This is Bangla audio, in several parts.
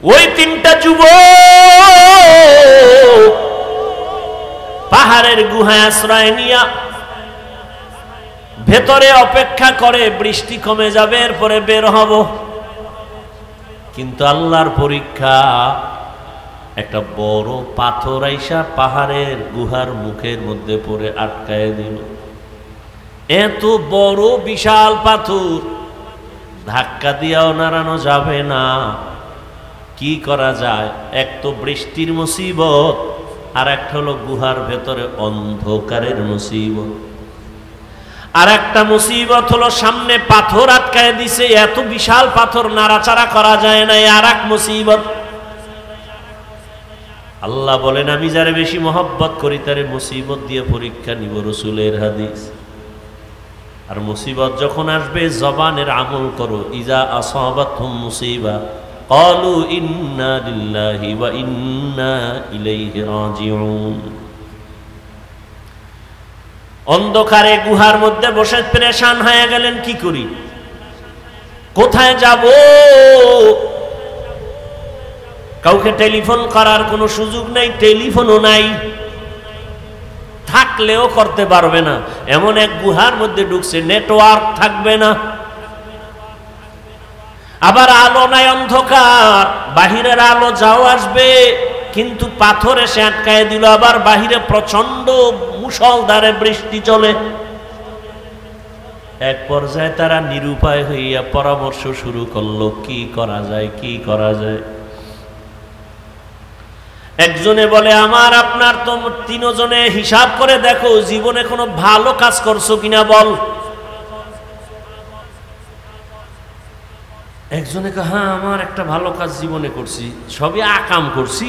ওই তিনটা যুবক পাহাড়ের গুহায় আশ্রয় নিয়া ভেতরে অপেক্ষা করে বৃষ্টি কমে যাবে, এরপরে বের হব। কিন্তু আল্লাহর পরীক্ষা, একটা বড় পাথর আইসা পাহাড়ের গুহার মুখের মধ্যে পড়ে আটকায় দিল। এত বড় বিশাল পাথর ধাক্কা দিয়াও নাড়ানো যাবে না। কি করা যায়? এক তো বৃষ্টির মুসিবত, আর একটা হলো গুহার ভেতরে অন্ধকারের মুসিবত, আর একটা মুসিবত হলো সামনে পাথর আটকায় দিছে, এত বিশাল পাথর নাড়াচাড়া করা যায় না, আর এক মুসিবত। আল্লাহ বলেন, আমি যারে বেশি মহব্বত করি তারে মুসিবত দিয়ে পরীক্ষা নিব, রাসূলের হাদিস। আর মুসিবত যখন আসবে জবানের আমল করো। ইজা আসাবাতহুম মুসিবা ক্বালু ইন্না লিল্লাহি ওয়া ইন্না ইলাইহি রাজিউন। অন্ধকারে গুহার মধ্যে বসে পেরেশান হয়ে গেলেন, কি করি, কোথায় যাব? কাউকে টেলিফোন করার কোনো সুযোগ নাই, টেলিফোনও নাই, থাকলেও করতে পারবে না। এমন এক গুহার মধ্যে ঢুকছে, নেটওয়ার্ক থাকবে না, আবার আলো নাই, অন্ধকার। বাহিরের আলো যাও আসবে, কিন্তু পাথর এসে আটকায় দিল। আবার বাহিরে প্রচন্ড মুষলধারে বৃষ্টি চলে। এক পর্যায়ে তারা নিরুপায় হইয়া পরামর্শ শুরু করলো, কি করা যায়, কি করা যায়। একজনে বলে, আমার আপনার তো তিনজনে হিসাব করে দেখো জীবনে কোনো ভালো কাজ করছো কিনা বল। একজনে কে, হ্যাঁ আমার একটা ভালো কাজ জীবনে করছি, সবই আকাম করছি,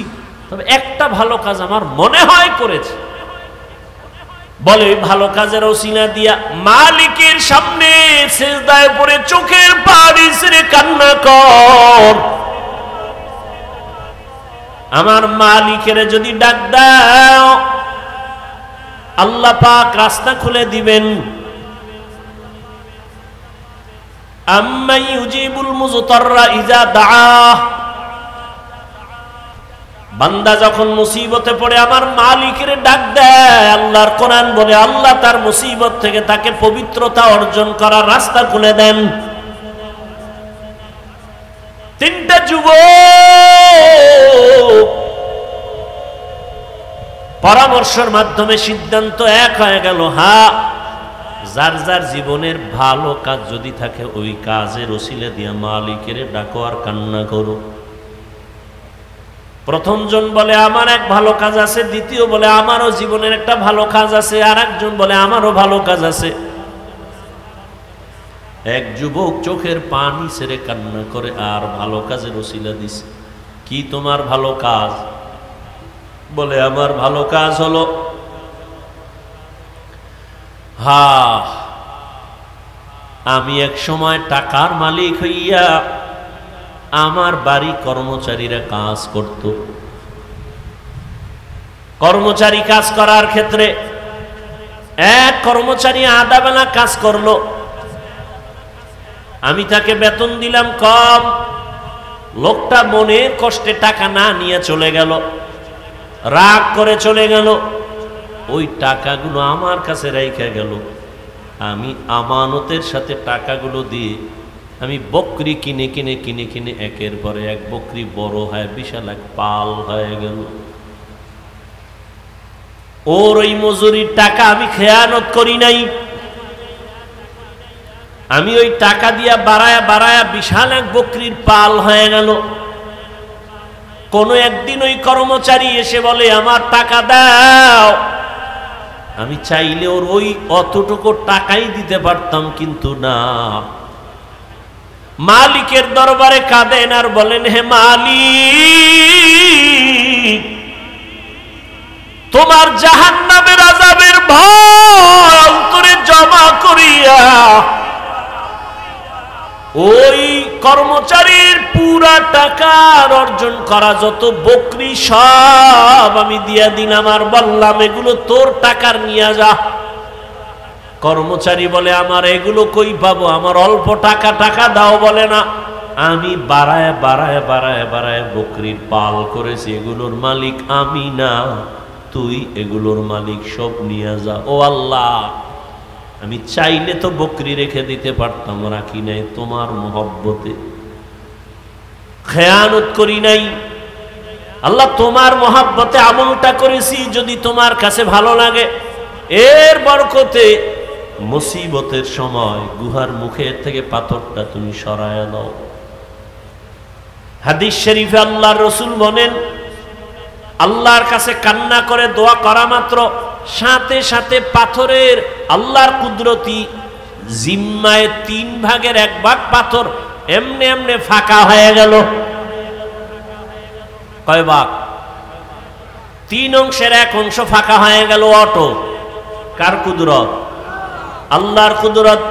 তবে একটা ভালো কাজ আমার মনে হয় করেছি। বলে, ওই ভালো কাজের ওসিলা দিয়া মালিকের সামনে সিজদায় পড়ে চোখের পানি ছেড়ে কান্না কর। আমার মালিকের যদি ডাক দাও, আল্লাহ পাক রাস্তা খুলে দিবেন। আম্মা ইউজিবুল মুযতাররা ইযা দাআহ। বান্দা যখন মুসিবতে পড়ে আমার মালিকের ডাক দেয়, আল্লাহর কোরআন বলে আল্লাহ তার মুসিবত থেকে তাকে পবিত্রতা অর্জন করার রাস্তা খুলে দেন। তিনটা যুবক পরামর্শের মাধ্যমে সিদ্ধান্ত এক হয়ে গেল, হ্যাঁ যার যার জীবনের ভালো কাজ যদি থাকে ওই কাজের ওসিলা দিয়া মালিকের ডাকো আর কান্না করো। প্রথম জন বলে আমার এক ভালো কাজ আছে, দ্বিতীয় বলে আমারও জীবনের একটা ভালো কাজ আছে, আর একজন বলে আমারও ভালো কাজ আছে। এক যুবক চোখের পানি ছেড়ে কান্না করে আর ভালো কাজের ওসিলা দিছে। কি তোমার ভালো কাজ? বলে, আমার ভালো কাজ হলো, হ্যাঁ আমি এক সময় টাকার মালিক হইয়া আমার বাড়ি কর্মচারীরা কাজ করত। কর্মচারী কাজ করার ক্ষেত্রে এক কর্মচারী আধা বেলা কাজ করলো, আমি তাকে বেতন দিলাম কম। লোকটা মনের কষ্টে টাকা না নিয়ে চলে গেল, রাগ করে চলে গেল। ওই টাকাগুলো আমার কাছে রেখে গেল। আমি আমানতের সাথে টাকাগুলো দিয়ে আমি বকরি কিনে কিনে কিনে কিনে একের পরে এক বকরি বড় হয়, বিশাল এক পাল হয়ে গেল। ওর ওই মজুরির টাকা আমি খেয়ানত করি নাই, আমি ওই টাকা দিয়া বাড়ায়া বাড়ায়া বিশাল এক বকরির পাল হয়ে গেল। কোন একদিন ওই কর্মচারী এসে বলে, আমার টাকা দাও। আমি চাইলে ওর ওই অতটুকু টাকাই দিতে পারতাম, কিন্তু না। মালিকের দরবারে কাঁদেন আর বলেন, হে মালিক, তোমার জাহান্নামের আযাবের ভয় অন্তরে জমা করিয়া ওই কর্মচারীর পুরা টাকার অর্জন করা যত বকরি সব আমি দিয়া দিলাম, আর বললাম এগুলো তোর টাকার নিয়ে যা। কর্মচারী বলে, আমার এগুলো কই পাবো, আমার অল্প টাকা, টাকা দাও। বলে, না আমি বাড়ায় বাড়ায় বাড়ায় বাড়ায় বকরির পাল করেছি, এগুলোর মালিক আমি না, তুই এগুলোর মালিক, সব নিয়ে যা। ও আল্লাহ, আমি চাইলে তো বকরি রেখে দিতে পারতাম, রাখি নাই, তোমার মহব্বতে খেয়ানত করি নাই আল্লাহ, তোমার মহব্বতে আমলটা করেছি, যদি তোমার কাছে ভালো লাগে এর বরকতে মুসিবতের সময় গুহার মুখের থেকে পাথরটা তুমি সরায়া দাও। হাদিস শরীফে আল্লাহর রাসূল বলেন, আল্লাহর কাছে কান্না করে দোয়া করা মাত্র সাথে সাথে পাথরের আল্লাহর কুদরতি জিম্মায় 3 ভাগের 1 ভাগ পাথর এমনে এমনে ফাঁকা হয়ে গেল। কয় ভাগ? 3 অংশের 1 অংশ ফাঁকা হয়ে গেল। অটো কার কুদরত? আল্লাহর কুদরত।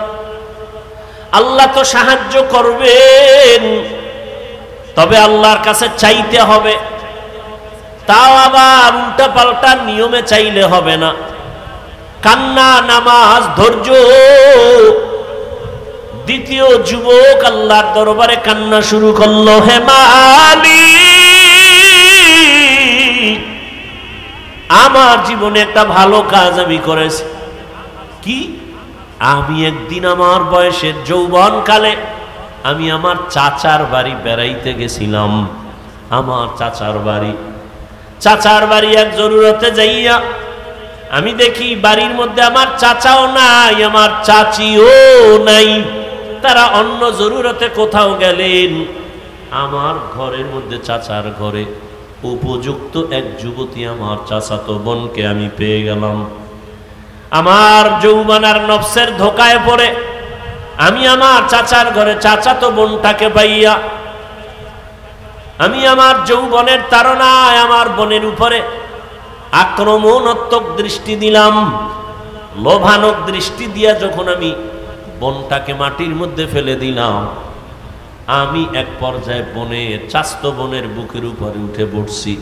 আল্লাহ তো সাহায্য করবেন, তবে আল্লাহর কাছে চাইতে হবে, তাও আবার উল্টা পাল্টা নিয়মে চাইলে হবে না। কান্না, নামাজ, ধৈর্য। দ্বিতীয় যুবক আল্লাহর দরবারে কান্না শুরু করলো, হে মালিক, আমার জীবনে একটা ভালো কাজ আমি করেছি। কি? আমি একদিন আমার বয়সের যৌবনকালে আমি আমার চাচার বাড়ি বেড়াইতে গেছিলাম। আমার চাচার বাড়ি এক জরুরতে যাইয়া আমি দেখি বাড়ির মধ্যে আমার চাচাও নাই, আমার চাচিও নাই, তারা অন্য জরুরতে কোথাও গেলেন। আমার ঘরের মধ্যে, চাচার ঘরে উপযুক্ত এক যুবতী আমার চাচাতো বোনকে আমি পেয়ে গেলাম। আমার যৌবনার নফসের ধোকায় পড়ে আমি আমার চাচার ঘরে চাচাতো বোনটাকে পাইয়া আমি আমার যৌবনের তাড়নায় আমার বোনের উপরে আক্রমণাত্মক দৃষ্টি দিলাম। লোভানক দৃষ্টি দিয়া যখন আমি বোনটাকে মাটির মধ্যে ফেলে দিলাম, আমি এক পর্যায়ে বোনের, চাচাতো বোনের বুকের উপরে উঠে বসছি।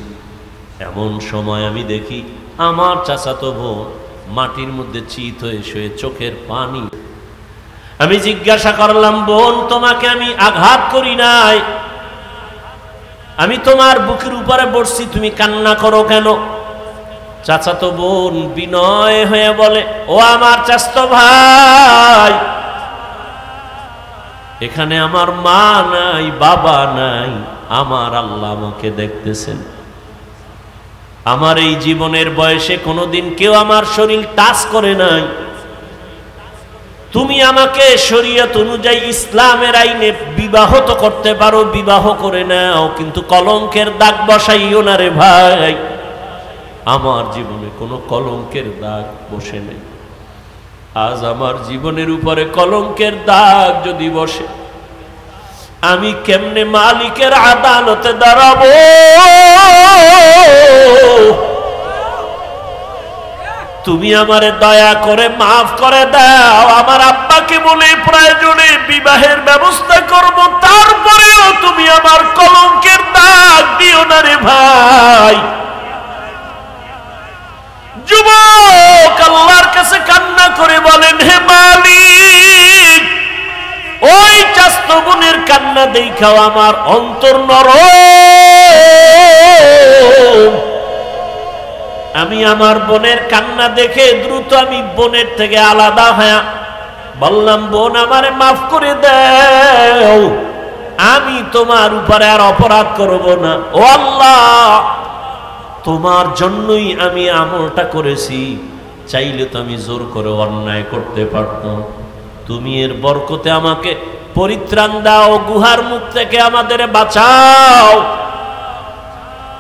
এমন সময় আমি দেখি আমার চাচাতো বোন মাটির মধ্যে চিত হয়ে শুয়ে, চোখের পানি। আমি জিজ্ঞাসা করলাম, বোন, তোমাকে আমি আঘাত করি নাই, আমি তোমার বুকের উপরে বসছি, তুমি কান্না করো কেন? চাচাতো বোন বিনয় হয়ে বলে, ও আমার চাচাতো ভাই, এখানে আমার মা নাই, বাবা নাই, আমার আল্লাহ আমাকে দেখতেছেন। আমার এই জীবনের বয়সে কোনোদিন কেউ আমার শরীর টাচ করে নাই। তুমি আমাকে শরীয়ত অনুযায়ী ইসলামের আইনে বিবাহ তো করতে পারো, বিবাহ করে নাও, কিন্তু কলঙ্কের দাগ বসাইও না রে ভাই। আমার জীবনে কোনো কলঙ্কের দাগ বসে নেই। আজ আমার জীবনের উপরে কলঙ্কের দাগ যদি বসে, আমি কেমনে মালিকের আদালতে দাঁড়াবো? তুমি আমারে দয়া করে মাফ করে দাও। আমার আব্বাকে বলে প্রয়োজনে বিবাহের ব্যবস্থা করব, তারপরেও তুমি আমার কলঙ্কের দাগ দিও না রে ভাই। যুবক আল্লাহর কাছে কান্না করে বলেন, হে মালিক, ওই চাচাতো বোনের কান্না দেখাও আমার অন্তর নরম। আমি আমার বোনের কান্না দেখে দ্রুত আমি বোনের থেকে আলাদা হয়ে বললাম, বোন, আমারে মাফ করে দাও, আমি তোমার উপরে আর অপরাধ করব না। ও আল্লাহ, তোমার জন্যই আমি আমলটা করেছি, চাইলে তো আমি জোর করে অন্যায় করতে পারতাম। তুমি এর বরকতে আমাকে পরিত্রাণ দাও, গুহার মুখ থেকে আমাদের বাঁচাও।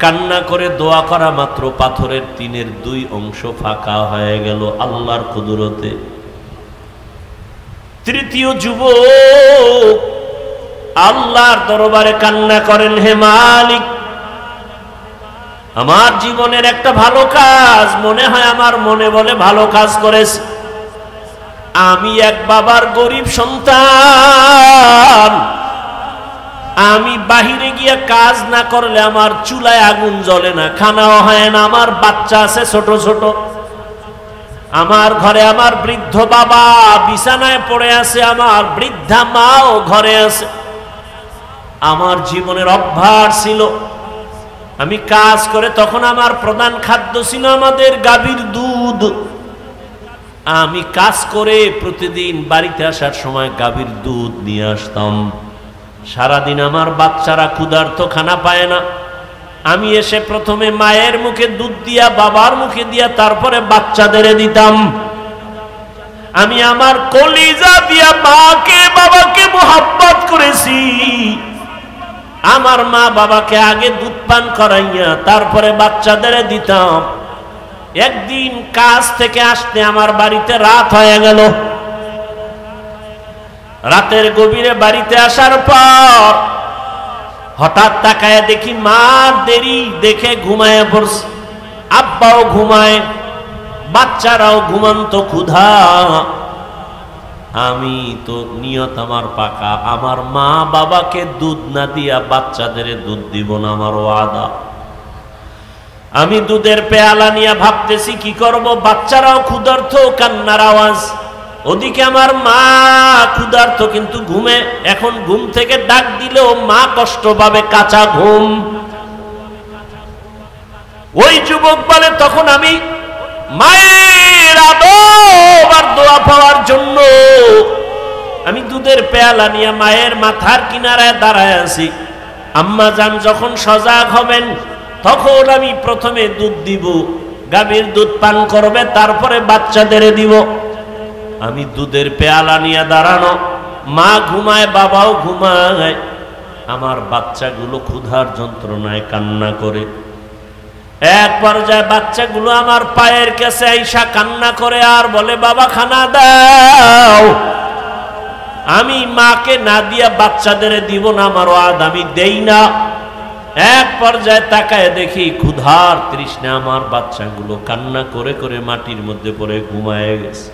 কান্না করে দোয়া করা মাত্র পাথরের 3-এর 2 অংশ ফাঁকা হয়ে গেল আল্লাহর কুদরতে। তৃতীয় যুবক আল্লাহর দরবারে কান্না করেন, হে মালিক, আমার জীবনের একটা ভালো কাজ মনে হয়, আমার মনে বলে ভালো কাজ করেছে। আমি এক বাবার গরিব সন্তান, আমি বাহিরে গিয়ে কাজ না করলে আমার চুলায় আগুন জ্বলে না, খানাও হয় না, আমার বাচ্চা আছে ছোট ছোট, আমার ঘরে আমার বৃদ্ধ বাবা বিছানায় পড়ে আছে, আমার বৃদ্ধা মাও ঘরে আছে। আমার জীবনের অভ্যাস ছিল, আমি কাজ করে তখন আমার প্রধান খাদ্য ছিল আমাদের গাভীর দুধ। আমি কাজ করে প্রতিদিন বাড়িতে আসার সময় গাভীর দুধ নিয়ে আসতাম। সারাদিন আমার বাচ্চারা ক্ষুধার্ত, খানা পায় না। আমি এসে প্রথমে মায়ের মুখে দুধ দিয়া, বাবার মুখে দিয়া, তারপরে বাচ্চাদের দিতাম। আমি আমার কলিজা দিয়া মাকে বাবাকে মোহাব্বত করেছি। আমার মা বাবাকে আগে দুধ পান করাইয়া তারপরে বাচ্চাদের দিতাম। একদিন কাজ থেকে আসতে আমার বাড়িতে রাত হয়ে গেল। রাতের গভীরে বাড়িতে আসার পর হঠাৎ তাকায় দেখি মা দেরি দেখে ঘুমায় পড়ছে, আব্বাও ঘুমায়, বাচ্চারাও ঘুমন্ত, ক্ষুধা। আমি তো নিয়ত আমার পাকা, আমার মা বাবাকে দুধ না দিয়া বাচ্চাদের দুধ দিব না, আমার ওয়াদা। আমি দুধের পেয়ালা নিয়ে ভাবতেছি কি করব, বাচ্চারাও ক্ষুধার্ত, কান্নার আওয়াজ। ওদিকে আমার মা ক্ষুধার্ত কিন্তু ঘুমে। এখন ঘুম থেকে ডাক দিলেও মা কষ্ট পাবে, কাঁচা ঘুম। ওই যুবক বলে তখন আমি মায়ের আদর আর দোয়া পাওয়ার জন্য আমি দুধের পেয়ালা নিয়ে মায়ের মাথার কিনারায় দাঁড়ায় আছি। আম্মা জান যখন সজাগ হবেন তখন আমি প্রথমে দুধ দিব, গাভীর দুধ পান করবে, তারপরে বাচ্চাদের দিব। আমি দুধের পেয়ালা নিয়ে দাঁড়ানো, মা ঘুমায়, বাবাও ঘুমায়। আমার বাচ্চাগুলো ক্ষুধার যন্ত্রণায় কান্না করে। এক পর্যায়ে বাচ্চাগুলো আমার পায়ের কাছে আইসা কান্না করে আর বলে, বাবা খানা দাও। আমি মাকে না দিয়া বাচ্চাদের দিব না, আমার ওয়াদ আমি দেই না। এক পর্যায়ে তাকায় দেখি ক্ষুধার তৃষ্ণা আমার বাচ্চাগুলো কান্না করে করে মাটির মধ্যে পড়ে ঘুমায় গেছে।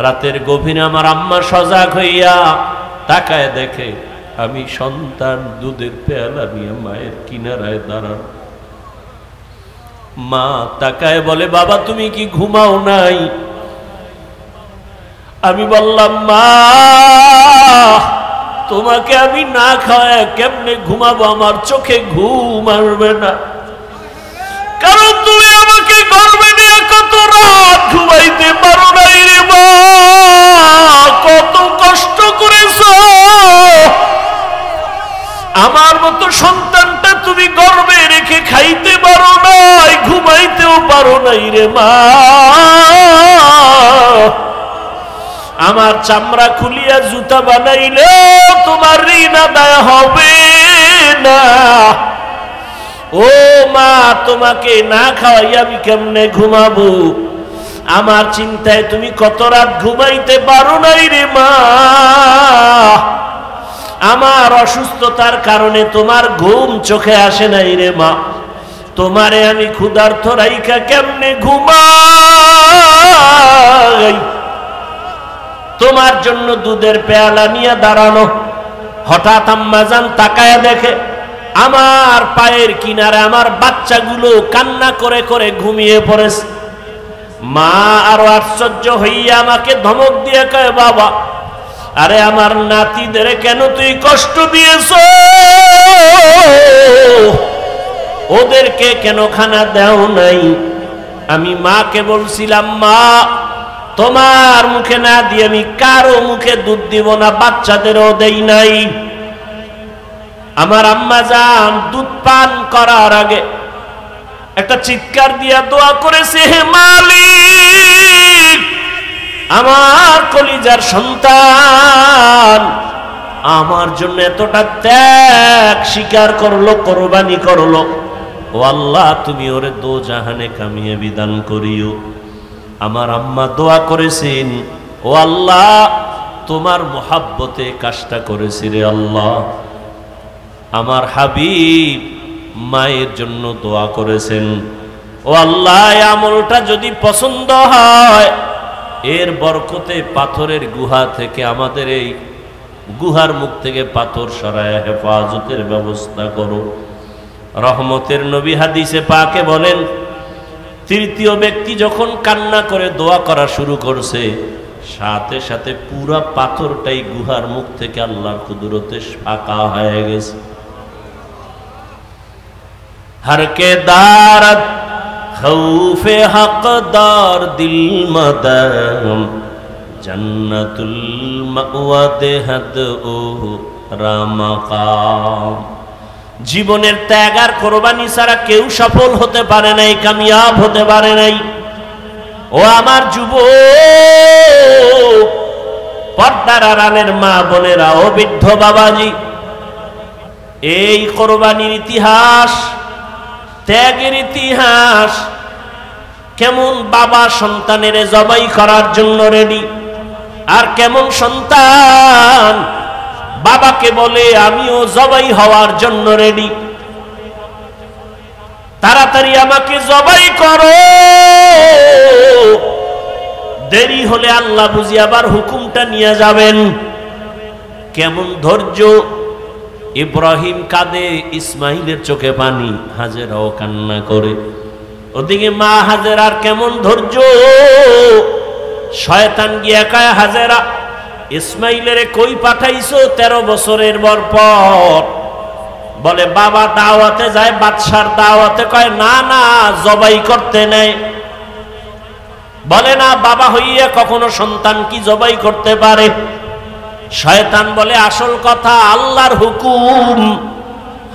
রাতের গভীরে আমার আম্মা সজাগ হইয়া তাকায় দেখে আমি সন্তান দুধের পেয়ালা নিয়ে মায়ের কিনারায় দাঁড়ানো। মা তাকায় বলে, বাবা তুমি কি ঘুমাও নাই? আমি বললাম, মা তোমাকে আমি না খাওয়ায় কেমনে ঘুমাবো, আমার চোখে ঘুম আসবে না, কারণ তুমি আমাকে গর্বে নিয়ে কত রাত ঘুমাইতে পারো নাই রে মা, কত কষ্ট করেছ। আমার মতো সন্তানটা তুমি গর্বে রেখে খাইতে পারো নাই, ঘুমাইতেও পারো নাই রে মা। আমার চামড়া খুলিয়া জুতা বানাইলে তোমার ঋণ আদায় হবে না। ও মা তোমাকে না খাওয়াই আমি কেমনে ঘুমাবো? আমার চিন্তায় তুমি কত রাত ঘুমাইতে পারো নাই রে মা। আমার অসুস্থতার কারণে তোমার ঘুম চোখে আসে নাই রে মা। তোমারে আমি ক্ষুধার্ত রাইখা কেমনে ঘুমাই? তোমার জন্য দুধের পেয়ালা নিয়ে দাঁড়ানো। হঠাৎ আম্মাজান তাকায় দেখে আমার পায়ের কিনারে আমার বাচ্চাগুলো কান্না করে করে ঘুমিয়ে পড়েছে। মা আরো আশ্চর্য হইয়া আমাকে ধমক দিয়ে কয়, বাবা আরে আমার নাতিদের কেন তুই কষ্ট দিয়েছ? ওদেরকে কেন খানা দাও নাই? আমি মাকে বলছিলাম, মা তোমার মুখে না দিয়ে আমি কারো মুখে দুধ দিব না, বাচ্চাদেরও দেই নাই। আমার আম্মা জান দুধ পান করার আগে একটা চিৎকার দিয়া দোয়া করেছে, হে মালিক আমার কলিজার সন্তান আমার জন্য এতটা ত্যাগ স্বীকার করলো, কোরবানি করলো, ও আল্লাহ তুমি ওরে দোজাহানে কামিয়ে বিধান করিও। আমার আম্মা দোয়া করেছেন, ও আল্লাহ তোমার মোহাব্বতে কাজটা করেছি রে আল্লাহ। আমার হাবিব মায়ের জন্য দোয়া করেছেন, ও আল্লাহ আমলটা যদি পছন্দ হয় এর বরকতে পাথরের গুহা থেকে আমাদের এই গুহার মুখ থেকে পাথর সরায় হেফাজতের ব্যবস্থা করো। রহমতের নবী হাদিসে পাকে বলেন, তৃতীয় ব্যক্তি যখন কান্না করে দোয়া করা শুরু করছে সাথে সাথে পুরা পাথরটাই গুহার মুখ থেকে আল্লাহর কুদরতে ফাঁকা হয়ে গেছে। হরকে দারত খৌফে হকদার দিল মদম জন্নতুল মাওয়া দেহদ ও রামাকাম। জীবনের ত্যাগ আর কোরবানি ছাড়া কেউ সফল হতে পারে নাই, কামিয়াব হতে পারে নাই। ও আমার যুবক, পর্দার আড়ালের মা বোনেরা, ও বৃদ্ধ বাবাজি, এই কোরবানির ইতিহাস, ত্যাগের ইতিহাস, কেমন বাবা সন্তানের জবাই করার জন্য রেডি, আর কেমন সন্তান বাবাকে বলে আমিও জবাই হওয়ার জন্য রেডি, তাড়াতাড়ি আমাকে জবাই করো, দেরি হলে আল্লাহ বুঝি আবার হুকুমটা নিয়ে যাবেন। কেমন ধৈর্য! ইব্রাহিম কাঁদে, ইসমাইলের চোখে পানি, হাজেরাও কান্না করে। ওদিকে মা হাজেরার কেমন ধৈর্য! শয়তান গিয়া কায়, হাজেরা ইসমাইলের কই পাঠাইছো 13 বছরের পর? বলে বাবা দাওয়াতে যায়, বাদশার দাওয়াতে। কয় না না, জবাই করতে নেই। বলে না, বাবা হইয়া কখনো সন্তান কি জবাই করতে পারে? শয়তান বলে আসল কথা আল্লাহর হুকুম।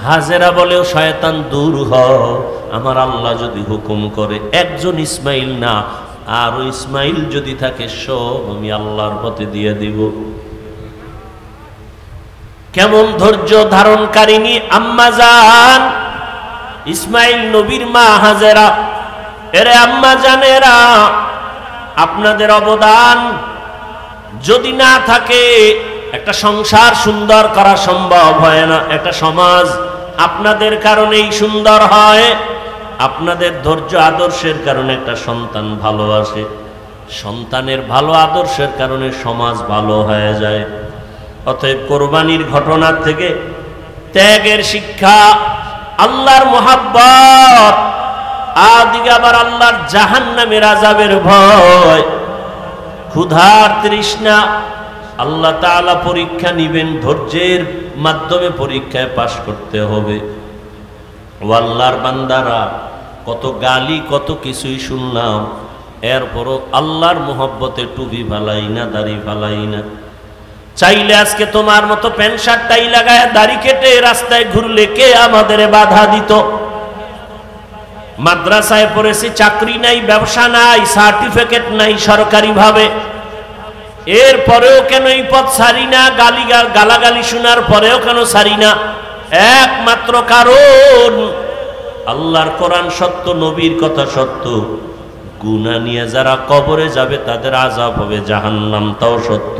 হাজেরা বলেও শয়তান দূর হ, আমার আল্লাহ যদি হুকুম করে একজন ইসমাইল না, আরো ইসমাইল যদি থাকে সব আমি আল্লাহর পথে দিয়ে দিব। কেমন ধৈর্য ধারণকারিনী আম্মা জান ইসমাইল নবীর মা হাজেরা। এরে আম্মা জানেরা, আপনাদের অবদান যদি না থাকে একটা সংসার সুন্দর করা সম্ভব হয় না। একটা সমাজ আপনাদের কারণেই সুন্দর হয়, আপনাদের ধৈর্য আদর্শের কারণে একটা সন্তান ভালোবাসে, সন্তানের ভালো আদর্শের কারণে সমাজ ভালো হয়ে যায়। অতএব কোরবানির ঘটনার থেকে ত্যাগের শিক্ষা, আল্লাহর মোহাব্বত, আদিকে আবার আল্লাহর জাহান্নামের আযাবের ভয়, ক্ষুধার তৃষ্ণা। আল্লাহ তাআলা পরীক্ষা নিবেন, ধৈর্যের মাধ্যমে পরীক্ষায় পাশ করতে হবে। ও আল্লাহর বান্দারা, কত গালি কত কিছুই শুনলাম, এরপরও আল্লাহর মোহব্বতে টুপি ফালাই না, দাড়ি ফালাই না। চাইলে আজকে তোমার মতো প্যান্ট শার্টটাই লাগায় দাড়ি কেটে রাস্তায় ঘুরলে কে আমাদের বাধা দিত? মাদ্রাসায় পড়েছি, চাকরি নাই, ব্যবসা নাই, সার্টিফিকেট নাই সরকারি ভাবে, এরপরেও কেন এই পথ ছাড়ি না? গালাগালি শোনার পরেও কেন ছাড়ি না? একমাত্র কারণ আল্লাহর কোরআন সত্য, নবীর কথা সত্য। গুনাহ নিয়ে যারা কবরে যাবে তাদের আযাব হবে জাহান্নাম, তাও সত্য।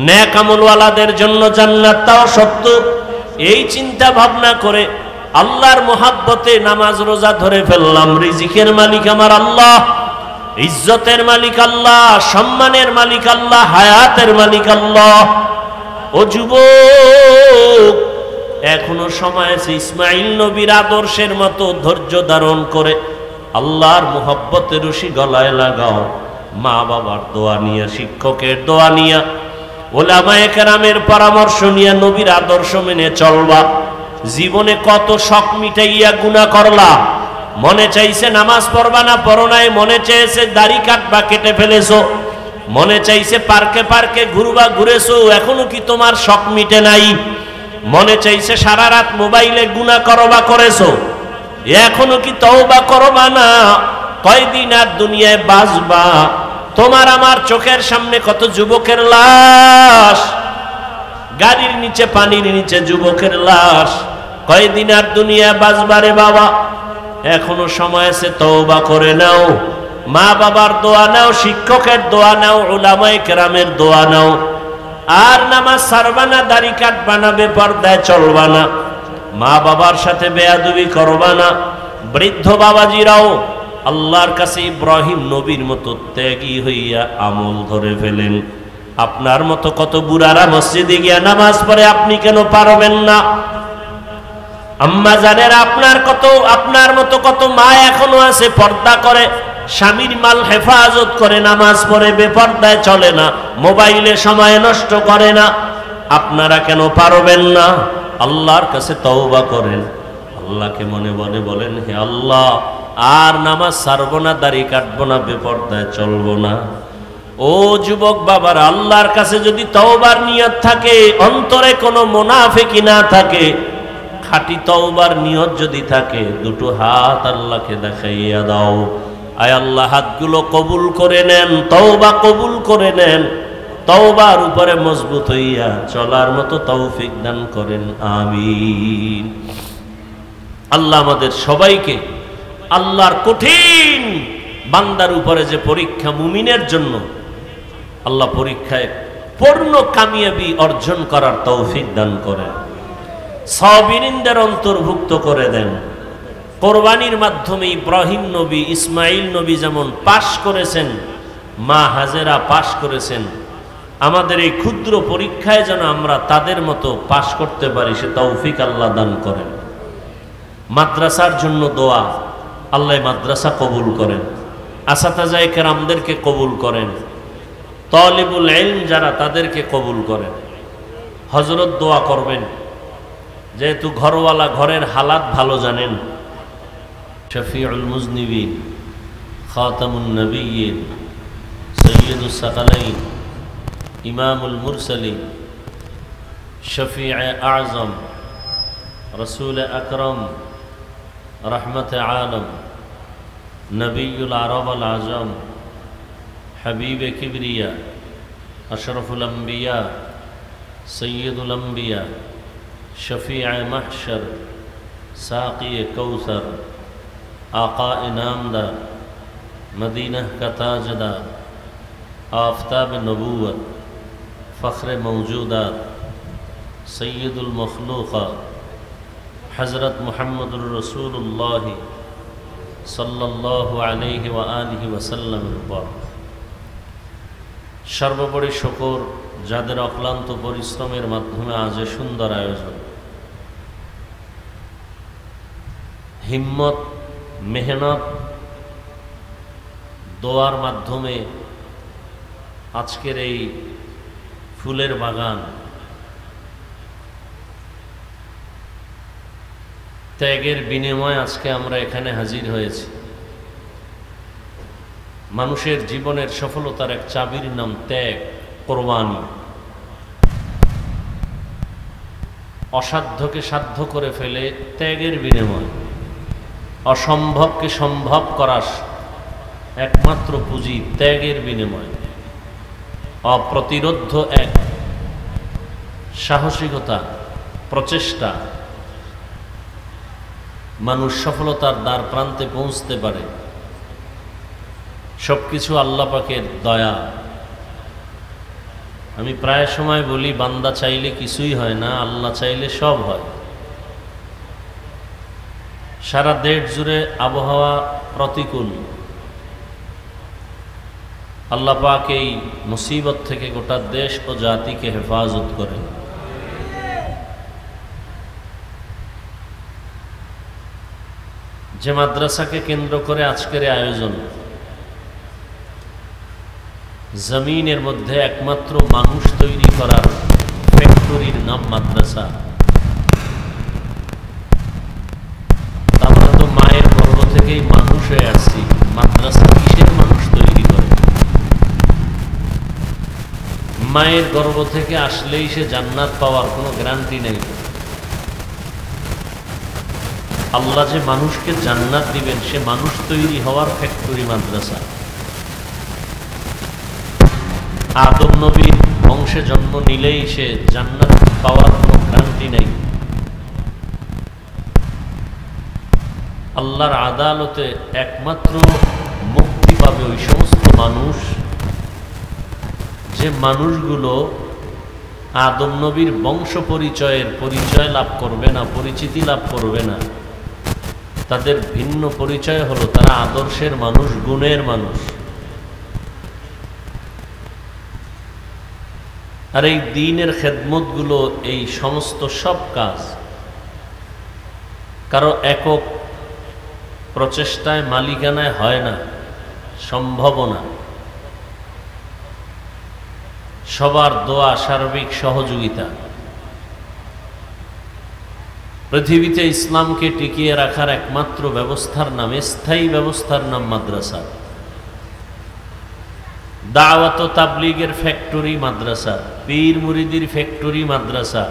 নেক আমলওয়ালাদের জন্য জান্নাত, তাও সত্য। এই চিন্তা ভাবনা করে আল্লাহর মোহাব্বতে নামাজ রোজা ধরে ফেললাম। রিজিকের মালিক আমার আল্লাহ, ইজ্জতের মালিক আল্লাহ, সম্মানের মালিক আল্লাহ, হায়াতের মালিক আল্লাহ। ও যুবক, এখনো সময় আছে ইসমাইল নবীর আদর্শের মতো ধৈর্য ধারণ করে আল্লাহর মোহাব্বতের রশি গলায় লাগাও। মা বাবার দোয়া নিয়ে, শিক্ষকের দোয়া নিয়ে, ওলামায়ে কেরামের পরামর্শ নিয়ে নবীর আদর্শ মেনে চলবা। জীবনে কত শখ মিটাইয়া গুনাহ করলা, মনে চাইছে নামাজ পড়বা না, পড়ো নাই। মনে চাইছে দাড়ি কাটবা, কেটে ফেলেছো। মনে চাইছে পার্কে পার্কে ঘুরবা, ঘুরেছো, এখনো কি তোমার শখ মিটে নাই? মনে চাইছে সারা রাত মোবাইলে গুনাহ করবা, করেছো, এখনো কি তওবা করবা না? কয়দিন আর দুনিয়ায় বাঁচবা? তোমার আমার চোখের সামনে কত যুবকের লাশ, গাড়ির নিচে, পানির নিচে যুবকের লাশ। কয়দিন আর দুনিয়ায় বাঁচবারে বাবা? এখনো সময় আছে, তওবা করে নাও। মা বাবার দোয়া নাও, শিক্ষকের দোয়া নাও, উলামায়ে কেরামের দোয়া নাও। আর নামাজ ছাড়বা না, দাড়ি কাটবা না, বেপরদায় চলবা না, মা বাবার সাথে বেয়াদবি করবা না। বৃদ্ধ বাবাজিরাও আল্লাহর কাছে ইব্রাহিম নবীর মতো ত্যাগী হইয়া আমল ধরে ফেলেন। আপনার মতো কত বুড়ারা মসজিদে গিয়া নামাজ পড়ে, আপনি কেন পারবেন না? আম্মা জানেরা, আপনার মতো কত মা এখনো আছে পর্দা করে, স্বামীর মাল হেফাজত করে, নামাজ পড়ে, বেপরদায় চলে না, মোবাইলে সময় নষ্ট করে না। আপনারা কেন পারবেন না? আল্লাহর কাছে তওবা করেন, আল্লাহকে মনে মনে বলেন, হে আল্লাহ, আর নামাজ ছাড়বো না, দাড়ি কাটবো না, বেপরদায় চলবো না। ও যুবক বাবার, আল্লাহর কাছে যদি তওবার নিয়ত থাকে, অন্তরে কোনো মুনাফিকি না থাকে, খাঁটি তওবার নিয়ত যদি থাকে, দুটো হাত আল্লাহকে দেখাইয়া দাও। আয় আল্লাহ, হাতগুলো কবুল করে নেন, তওবা কবুল করে নেন, তওবার উপরে মজবুত হইয়া চলার মতো তৌফিক দান করেন, আমিন। আল্লাহ আমাদের সবাইকে আল্লাহর কঠিন বান্দার উপরে যে পরীক্ষা মুমিনের জন্য, আল্লাহ পরীক্ষায় পূর্ণ কামিয়াবি অর্জন করার তৌফিক দান করেন, সাবিরিনদের অন্তর্ভুক্ত করে দেন। কোরবানির মাধ্যমে ইব্রাহিম নবী, ইসমাইল নবী যেমন পাশ করেছেন, মা হাজেরা পাশ করেছেন, আমাদের এই ক্ষুদ্র পরীক্ষায় যেন আমরা তাদের মতো পাশ করতে পারি, সে তৌফিক আল্লাহ দান করেন। মাদ্রাসার জন্য দোয়া, আল্লাহ মাদ্রাসা কবুল করেন, আসাতাজায়ে কেরামদেরকে কবুল করেন, তালিবুল ইলম যারা তাদেরকে কবুল করেন। হযরত দোয়া করবেন, যেহেতু ঘরওয়ালা ঘরের হালাত ভালো জানেন। শফিউল মুজনিবিন, খাতামুন নবিয়্যিন, সাইয়্যিদুস সাকালাইন, ইমামুল মুরসালিন, শফিয়ে আযম, রসুল আকরম, রহমতে আলম, নবীউল আরব আল আজম, হাবিবে কিবরিয়া, আশরফুল আম্বিয়া, সৈয়দুল আম্বিয়া, শফিয়ে মাহশর, সাকিয়ে কৌসর, आका इनामदार, मदीना का ताजदार, आफ्ताब नबूवत, फ़ख्र मौजूदात, सैयदुल मखलूक़ात, हज़रत मुहम्मदुर रसूलुल्लाह सल्लल्लाहु अलैहि व आलिहि वसल्लम। সর্বোপরি শুকর যাদের অক্লান্ত পরিশ্রমের মাধ্যমে আজ সুন্দর আয়োজন, হিম্মত, মেহনত, দোয়ার মাধ্যমে আজকের এই ফুলের বাগান, ত্যাগের বিনিময়ে আজকে আমরা এখানে হাজির হয়েছি। মানুষের জীবনের সফলতার এক চাবির নাম ত্যাগ, কোরবানি। অসাধ্যকে সাধ্য করে ফেলে ত্যাগের বিনিময়, অসম্ভবকে সম্ভব করার একমাত্র পুঁজি ত্যাগের বিনিময়, অপ্রতিরোধ্য এক সাহসিকতা, প্রচেষ্টা, মানুষ সফলতার দ্বার প্রান্তে পৌঁছতে পারে। সবকিছু আল্লাহ পাকের দয়া। আমি প্রায় সময় বলি, বান্দা চাইলে কিছুই হয় না, আল্লাহ চাইলে সব হয়। সারা দেশ জুড়ে আবহাওয়া প্রতিকূল, আল্লাহ পাক এই মুসিবত থেকে গোটা দেশ ও জাতিকে হেফাজত করেন। যে মাদ্রাসাকে কেন্দ্র করে আজকের আয়োজন, জমিনের মধ্যে একমাত্র মানুষ তৈরি করার ফ্যাক্টরির নাম মাদ্রাসা। আমরা তো মায়ের গর্ভ থেকেই মানুষ হয়ে আসছি, মাদ্রাসা কিসের মানুষ তৈরি করে? মায়ের গর্ভ থেকে আসলেই সে জান্নাত পাওয়ার কোনো গ্যারান্টি নেই। আল্লাহ যে মানুষকে জান্নাত দিবেন, সে মানুষ তৈরি হওয়ার ফ্যাক্টরি মাদ্রাসা। আদম নবীর বংশে জন্ম নিলেই সে জান্নাত পাওয়ার কোনো গ্যারান্টি নেই। আল্লাহর আদালতে একমাত্র মুক্তি পাবে ওই সমস্ত মানুষ, যে মানুষগুলো আদম নবীর বংশ পরিচয়ের পরিচয় লাভ করবে না, পরিচিতি লাভ করবে না। তাদের ভিন্ন পরিচয় হলো তারা আদর্শের মানুষ, গুণের মানুষ। আর এই দ্বীনের খেদমতগুলো, এই সমস্ত সব কাজ কারো একক প্রচেষ্টায়, মালিকানায় হয় না। সম্ভাবনা, সবার দোয়া, সার্বিক সহযোগিতা, পৃথিবীতে ইসলামকে টিকিয়ে রাখার একমাত্র ব্যবস্থার নাম, স্থায়ী ব্যবস্থার নাম মাদ্রাসা। দাওয়াত ও তাবলীগের ফ্যাক্টরি মাদ্রাসা, পীর মুরিদির ফ্যাক্টরি মাদ্রাসা,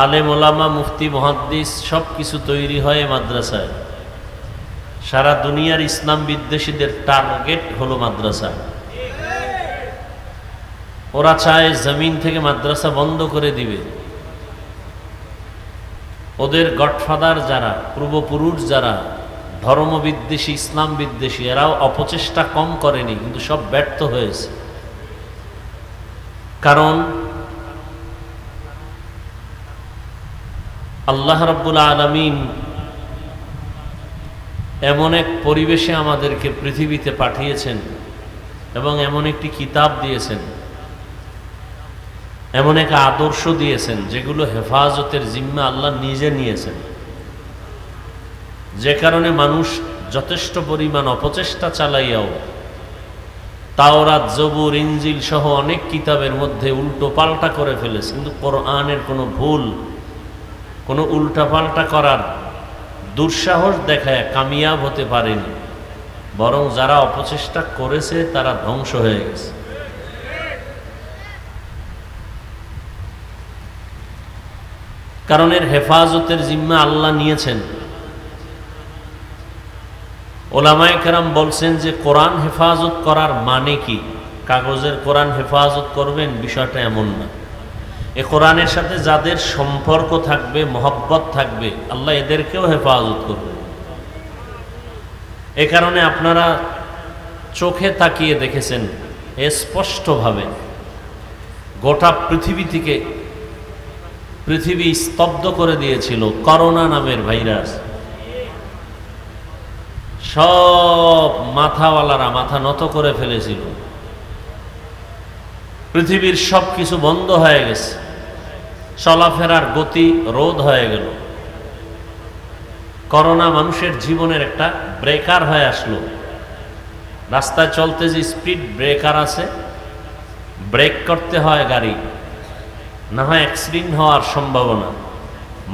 আলেম ওলামা মুফতি মুহাদ্দিস সব কিছু তৈরি হয় মাদ্রাসায়। সারা দুনিয়ার ইসলাম বিদ্বেষীদের টার্গেট হলো মাদ্রাসা। ওরা চায় জমিন থেকে মাদ্রাসা বন্ধ করে দিবে। ওদের গডফাদার যারা, পূর্বপুরুষ যারা ধর্ম বিদ্বেষী, ইসলাম বিদ্বেষী, এরাও অপচেষ্টা কম করেনি, কিন্তু সব ব্যর্থ হয়েছে। কারণ আল্লাহ রাব্বুল আলামিন এমন এক পরিবেশে আমাদেরকে পৃথিবীতে পাঠিয়েছেন এবং এমন একটি কিতাব দিয়েছেন, এমন এক আদর্শ দিয়েছেন যেগুলো হেফাজতের জিম্মা আল্লাহ নিজে নিয়েছেন। যে কারণে মানুষ যথেষ্ট পরিমাণ অপচেষ্টা চালাইয়াও তাওরাত, জবুর, ইনজিল সহ অনেক কিতাবের মধ্যে উল্টো পাল্টা করে ফেলেছে, কিন্তু কোরআনের কোনো ভুল, কোনো উল্টা পাল্টা করার দুঃসাহস দেখায় কামিয়াব হতে পারেনি। বরং যারা অপচেষ্টা করেছে তারা ধ্বংস হয়ে গেছে। কারণ এর হেফাজতের জিম্মা আল্লাহ নিয়েছেন। ওলামায়ে কেরাম বলছেন যে কোরআন হেফাজত করার মানে কি? কাগজের কোরআন হেফাজত করবেন বিষয়টা এমন না। এ কোরআনের সাথে যাদের সম্পর্ক থাকবে, মহব্বত থাকবে, আল্লাহ এদেরকেও হেফাজত করবে। এ কারণে আপনারা চোখে তাকিয়ে দেখেছেন স্পষ্টভাবে গোটা পৃথিবী স্তব্ধ করে দিয়েছিল করোনা নামের ভাইরাস। সব মাথাওয়ালারা মাথা নত করে ফেলেছিল। পৃথিবীর সব কিছু বন্ধ হয়ে গেছে, চলাফেরার গতি রোধ হয়ে গেল। করোনা মানুষের জীবনের একটা ব্রেকার হয়ে আসলো। রাস্তায় চলতে যে স্পিড ব্রেকার আছে, ব্রেক করতে হয় গাড়ি, না হয় অ্যাক্সিডেন্ট হওয়ার সম্ভাবনা।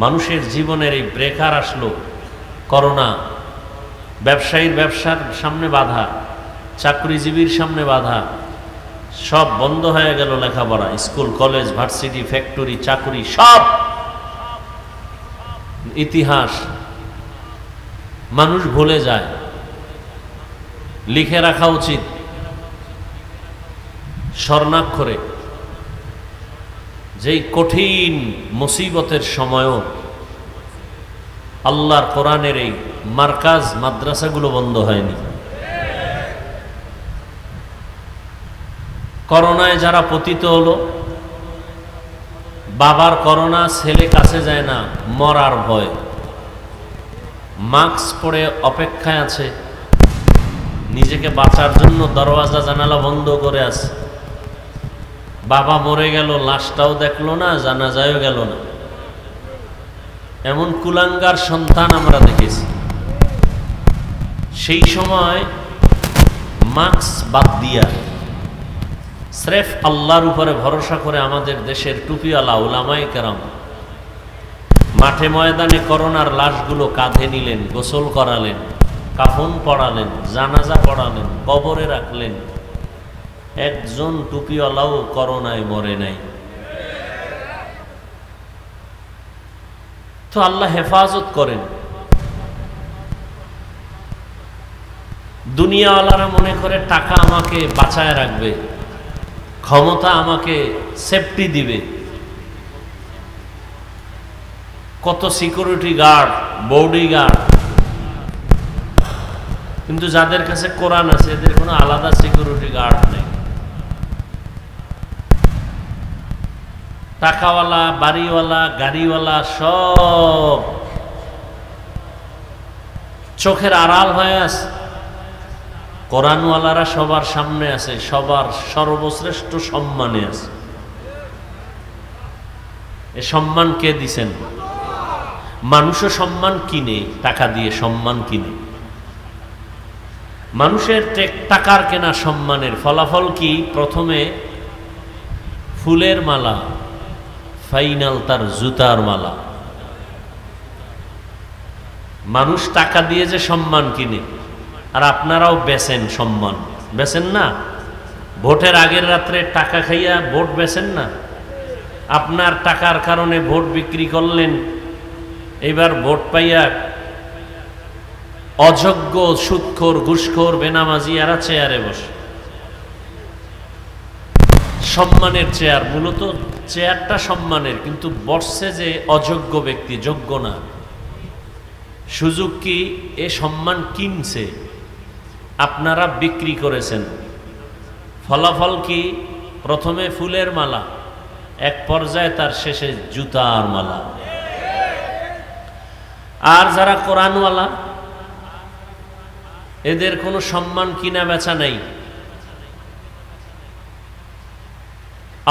মানুষের জীবনের এই ব্রেকার আসলো করোনা। ব্যবসায়ীর ব্যবসার সামনে বাধা, চাকরিজীবীর সামনে বাধা, সব বন্ধ হয়ে গেল। লেখাপড়া, স্কুল, কলেজ, ভার্সিটি, ফ্যাক্টরি, চাকরি, সব। ইতিহাস মানুষ ভুলে যায়। লিখে রাখা উচিত স্বর্ণাক্ষরে, যেই কঠিন মুসিবতের সময়ও আল্লাহর কোরআনের এই মার্কাজ মাদ্রাসাগুলো বন্ধ হয়নি। করোনায় যারা পতিত হলো, বাবার করোনা, ছেলে কাছে যায় না, মরার ভয়, মাস্ক পরে অপেক্ষায় আছে, নিজেকে বাঁচার জন্য দরওয়াজা জানালা বন্ধ করে আছে। বাবা মরে গেল, লাশটাও দেখলো না, জানাজায়ও গেল না। এমন কুলাঙ্গার সন্তান আমরা দেখেছি। সেই সময় মাস্ক বাদ দিয়া স্রেফ আল্লাহর উপরে ভরসা করে আমাদের দেশের টুপিওয়ালা উলামায়ে কেরাম মাঠে ময়দানে করোনার লাশগুলো কাঁধে নিলেন, গোসল করালেন, কাফন পড়ালেন, জানাজা পড়ালেন, কবরে রাখলেন। একজন টুপিওয়ালাও করোনায় মরে নাই। তো আল্লাহ হেফাজত করেন। দুনিয়াওয়ালারা মনে করে টাকা আমাকে বাঁচায় রাখবে, ক্ষমতা আমাকে সেফটি দিবে, কত সিকিউরিটি গার্ড, বডি গার্ড। কিন্তু যাদের কাছে কোরআন আছে এদের কোনো আলাদা সিকিউরিটি গার্ড নেই। টাকাওয়ালা, বাড়িওয়ালা, গাড়িওয়ালা সব চোখের আড়াল হয়ে আছে। কোরআনওয়ালারা সবার সামনে আছে, সবার সর্বশ্রেষ্ঠ সম্মানে আছে। এ সম্মান কে দিছেন? মানুষও সম্মান কিনে, টাকা দিয়ে সম্মান কিনে। মানুষের টাকার কেনা সম্মানের ফলাফল কি? প্রথমে ফুলের মালা, ফাইনাল তার জুতার মালা। মানুষ টাকা দিয়ে যে সম্মান কিনে, আর আপনারাও বেচেন সম্মান, বেচেন না? ভোটের আগের রাত্রে টাকা খাইয়া ভোট বেচেন না? আপনার টাকার কারণে ভোট বিক্রি করলেন, এবার ভোট পাইয়া অযোগ্য সুদখোর ঘুষখোর বেনামাজি এরা চেয়ারে বসে। সম্মানের চেয়ার, মূলত চেয়ারটা সম্মানের, কিন্তু বসছে যে অযোগ্য ব্যক্তি, যোগ্য না। সুযোগ কি? এ সম্মান কিনছে, আপনারা বিক্রি করেছেন। ফলাফল কি? প্রথমে ফুলের মালা, এক পর্যায়ে তার শেষে জুতার মালা। আর যারা কোরআনওয়ালা, এদের কোনো সম্মান কিনা বেচা নাই।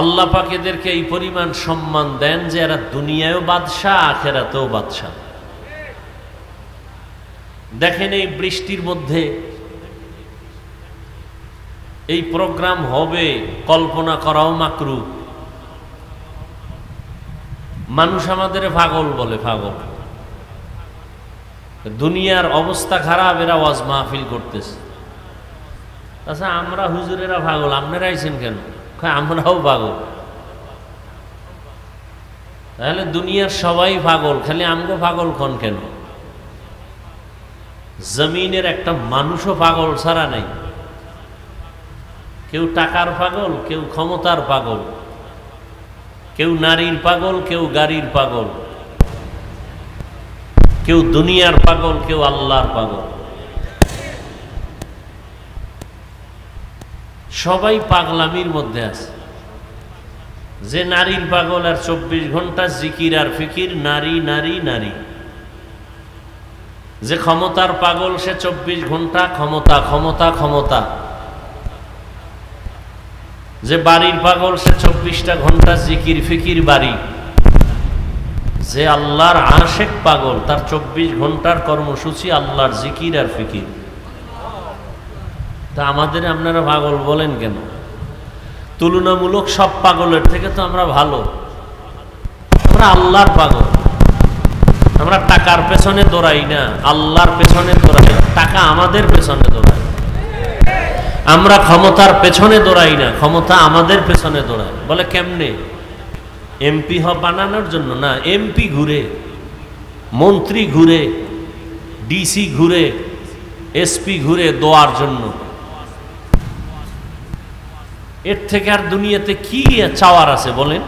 আল্লাহ পাক এদেরকে এই পরিমাণ সম্মান দেন যে এরা দুনিয়ায়ও বাদশাহ, আখেরাতেও বাদশাহ। দেখেন এই বৃষ্টির মধ্যে এই প্রোগ্রাম হবে, কল্পনা করাও মাকরু। মানুষ আমাদের পাগল বলে, পাগল। দুনিয়ার অবস্থা খারাপ, এরা ওয়াজ মাহফিল করতেছে। আচ্ছা, আমরা হুজুরেরা পাগল, আপনারা আইছেন কেন? আমরাও পাগল। তাহলে দুনিয়ার সবাই পাগল, খালি আমগো পাগল কোন কেন? জমিনের একটা মানুষও পাগল ছাড়া নাই। কেউ টাকার পাগল, কেউ ক্ষমতার পাগল, কেউ নারীর পাগল, কেউ গাড়ির পাগল, কেউ দুনিয়ার পাগল, কেউ আল্লাহর পাগল। সবাই পাগলামির মধ্যে আছে। যে নারীর পাগল আর 24 ঘন্টা জিকির আর ফিকির, নারী নারী নারী। যে ক্ষমতার পাগল, সে 24 ঘন্টা ক্ষমতা ক্ষমতা ক্ষমতা। যে বাড়ির পাগল, সে 24টা ঘন্টা জিকির ফিকির বাড়ি। যে আল্লাহর আশেক পাগল, তার 24 ঘন্টার কর্মসূচি আল্লাহর জিকির আর ফিকির। তা আমাদের আপনারা পাগল বলেন কেন? তুলনামূলক সব পাগলের থেকে তো আমরা ভালো। আমরা আল্লাহর পাগল। আমরা টাকার পেছনে দৌড়াই না, আল্লাহর পেছনে দৌড়াই। টাকা আমাদের পেছনে দৌড়ায়। আমরা ক্ষমতার পেছনে দৌড়াই না, ক্ষমতা আমাদের পেছনে দৌড়ায়। বলে কেমনে? এমপি বানানোর জন্য না। এমপি ঘুরে, মন্ত্রী ঘুরে, ডিসি ঘুরে, এসপি ঘুরে দোয়ার জন্য। এর থেকে আর দুনিয়াতে কি চাওয়ার আছে বলেন?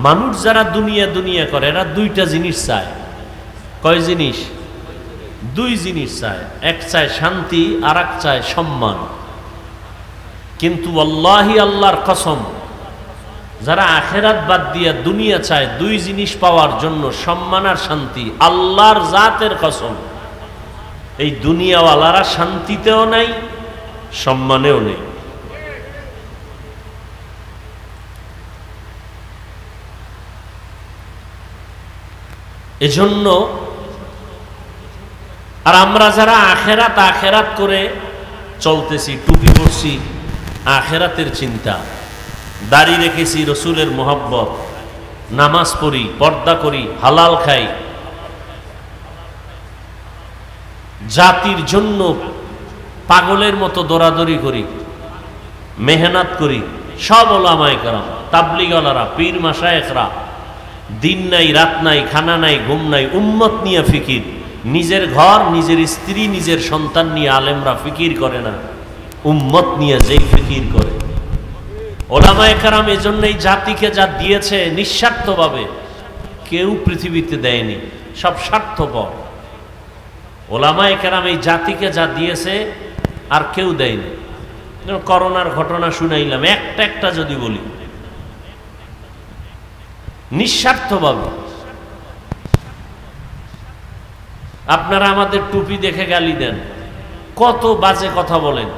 মানুষ যারা দুনিয়া দুনিয়া করে, এরা দুইটা জিনিস চায়। কয় জিনিস? দুই জিনিস চায়। এক চায় শান্তি, আর এক চায় সম্মান। কিন্তু আল্লাহি, আল্লাহর কসম, যারা আখেরাত বাদ দিয়া দুনিয়া চায় দুই জিনিস পাওয়ার জন্য, সম্মান আর শান্তি, আল্লাহর জাতের কসম, এই দুনিয়াওয়ালারা শান্তিতেও নাই, সম্মানেও নেই। এজন্য আর আমরা যারা আখেরাত আখেরাত করে চলতেছি, টুপি পরছি, আখেরাতের চিন্তা, দাড়ি রেখেছি, রসুলের মোহাব্বত, নামাজ পড়ি, পর্দা করি, হালাল খাই, জাতির জন্য পাগলের মতো দৌড়াদৌড়ি করি, মেহনত করি, সব ওলামায়ে কেরাম, তাবলীগওয়ালারা, পীর মাশায়েখরা, দিন নাই রাত নাই, খানা নাই ঘুম নাই, উম্মত নিয়ে ফিকির। নিজের ঘর, নিজের স্ত্রী, নিজের সন্তান নিয়ে আলেমরা ফিকির করে না, উম্মত নিয়ে যেই ফিকির করে। ওলামায়ে কেরাম এজন্য এই জাতিকে যা দিয়েছে নিঃস্বার্থভাবে, কেউ পৃথিবীতে দেয়নি, সব স্বার্থপর। ওলামায়ে কেরাম এই জাতিকে যা দিয়েছে আর কেউ দেয়নি। করোনার ঘটনা শুনাইলাম, একটা একটা যদি বলি, নিঃস্বার্থভাবে। আপনারা আমাদের টুপি দেখে গালি দেন, কত বাজে কথা বলেন,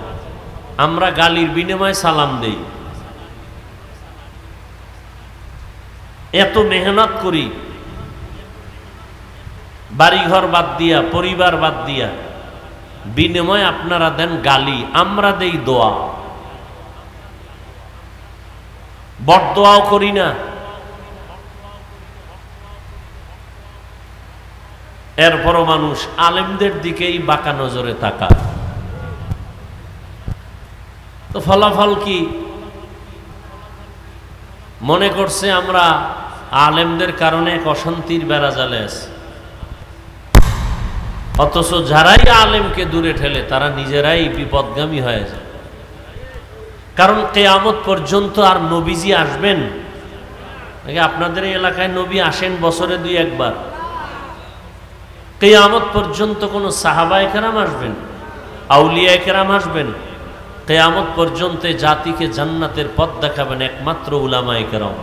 আমরা গালির বিনিময়ে সালাম দেই। এত মেহনত করি, বাড়িঘর বাদ দিয়া, পরিবার বাদ দিয়া, বিনিময়ে আপনারা দেন গালি, আমরা দেই দোয়া। বদদোয়াও করি না। এরপরও মানুষ আলেমদের দিকেই বাঁকা নজরে তাকায়। তো ফলাফল কি? মনে করছে আমরা আলেমদের কারণে এক অশান্তির বেড়া জালে আছি, অথচ যারাই আলেমকে দূরে ঠেলে তারা নিজেরাই বিপদগামী হয়ে যায়। কারণ কিয়ামত পর্যন্ত আর নবীজি আসবেন নাকি? আপনাদের এই এলাকায় নবী আসেন বছরে 2-1 বার। কিয়ামত পর্যন্ত কোন সাহাবায়ে কেরাম আসবেন, আউলিয়ায়ে কেরাম আসবেন? কিয়ামত পর্যন্ত জাতিকে জান্নাতের পথ দেখাবেন একমাত্র উলামায়ে কেরাম।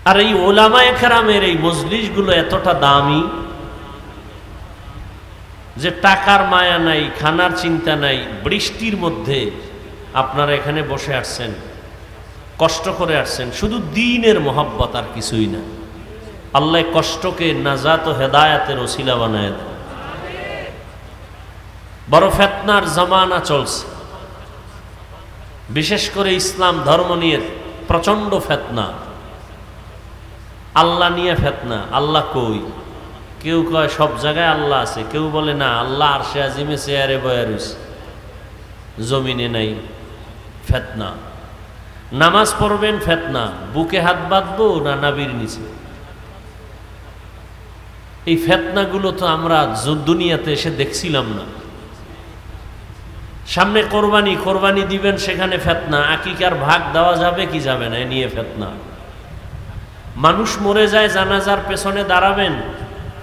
আর এই উলামায়ে কেরামের এই মজলিসগুলো এতটা দামি যে টাকার মায়া নাই, খানার চিন্তা নাই, বৃষ্টির মধ্যে আপনারা এখানে বসে আসছেন, কষ্ট করে আসছেন, শুধু দ্বীনের মহব্বত, আর কিছুই না। আল্লাহ কষ্টকে নাজাত ও হেদায়াতের ওসিলা বানায় দেন। বড় ফিতনার জামানা চলছে, বিশেষ করে ইসলাম ধর্ম নিয়ে প্রচন্ড ফিতনা। আল্লাহ নিয়ে ফিতনা। আল্লাহ কই? কেউ কয় সব জায়গায় আল্লাহ আছে, কেউ বলে না আল্লাহ আরশে আজিমে চেয়ারে বয়া রইছে, জমিনে নাই। ফিতনা। নামাজ পড়বেন ফিতনা, বুকে হাত বাঁধবো না নাবির নিচে। এই ফিতনাগুলো তো আমরা দুনিয়াতে এসে দেখছিলাম না। সামনে কোরবানি, কোরবানি দিবেন সেখানে ফিতনা, আকিকার ভাগ দেওয়া যাবে কি যাবে না এ নিয়ে ফিতনা। মানুষ মরে যায়, জানাজার পেছনে দাঁড়াবেন,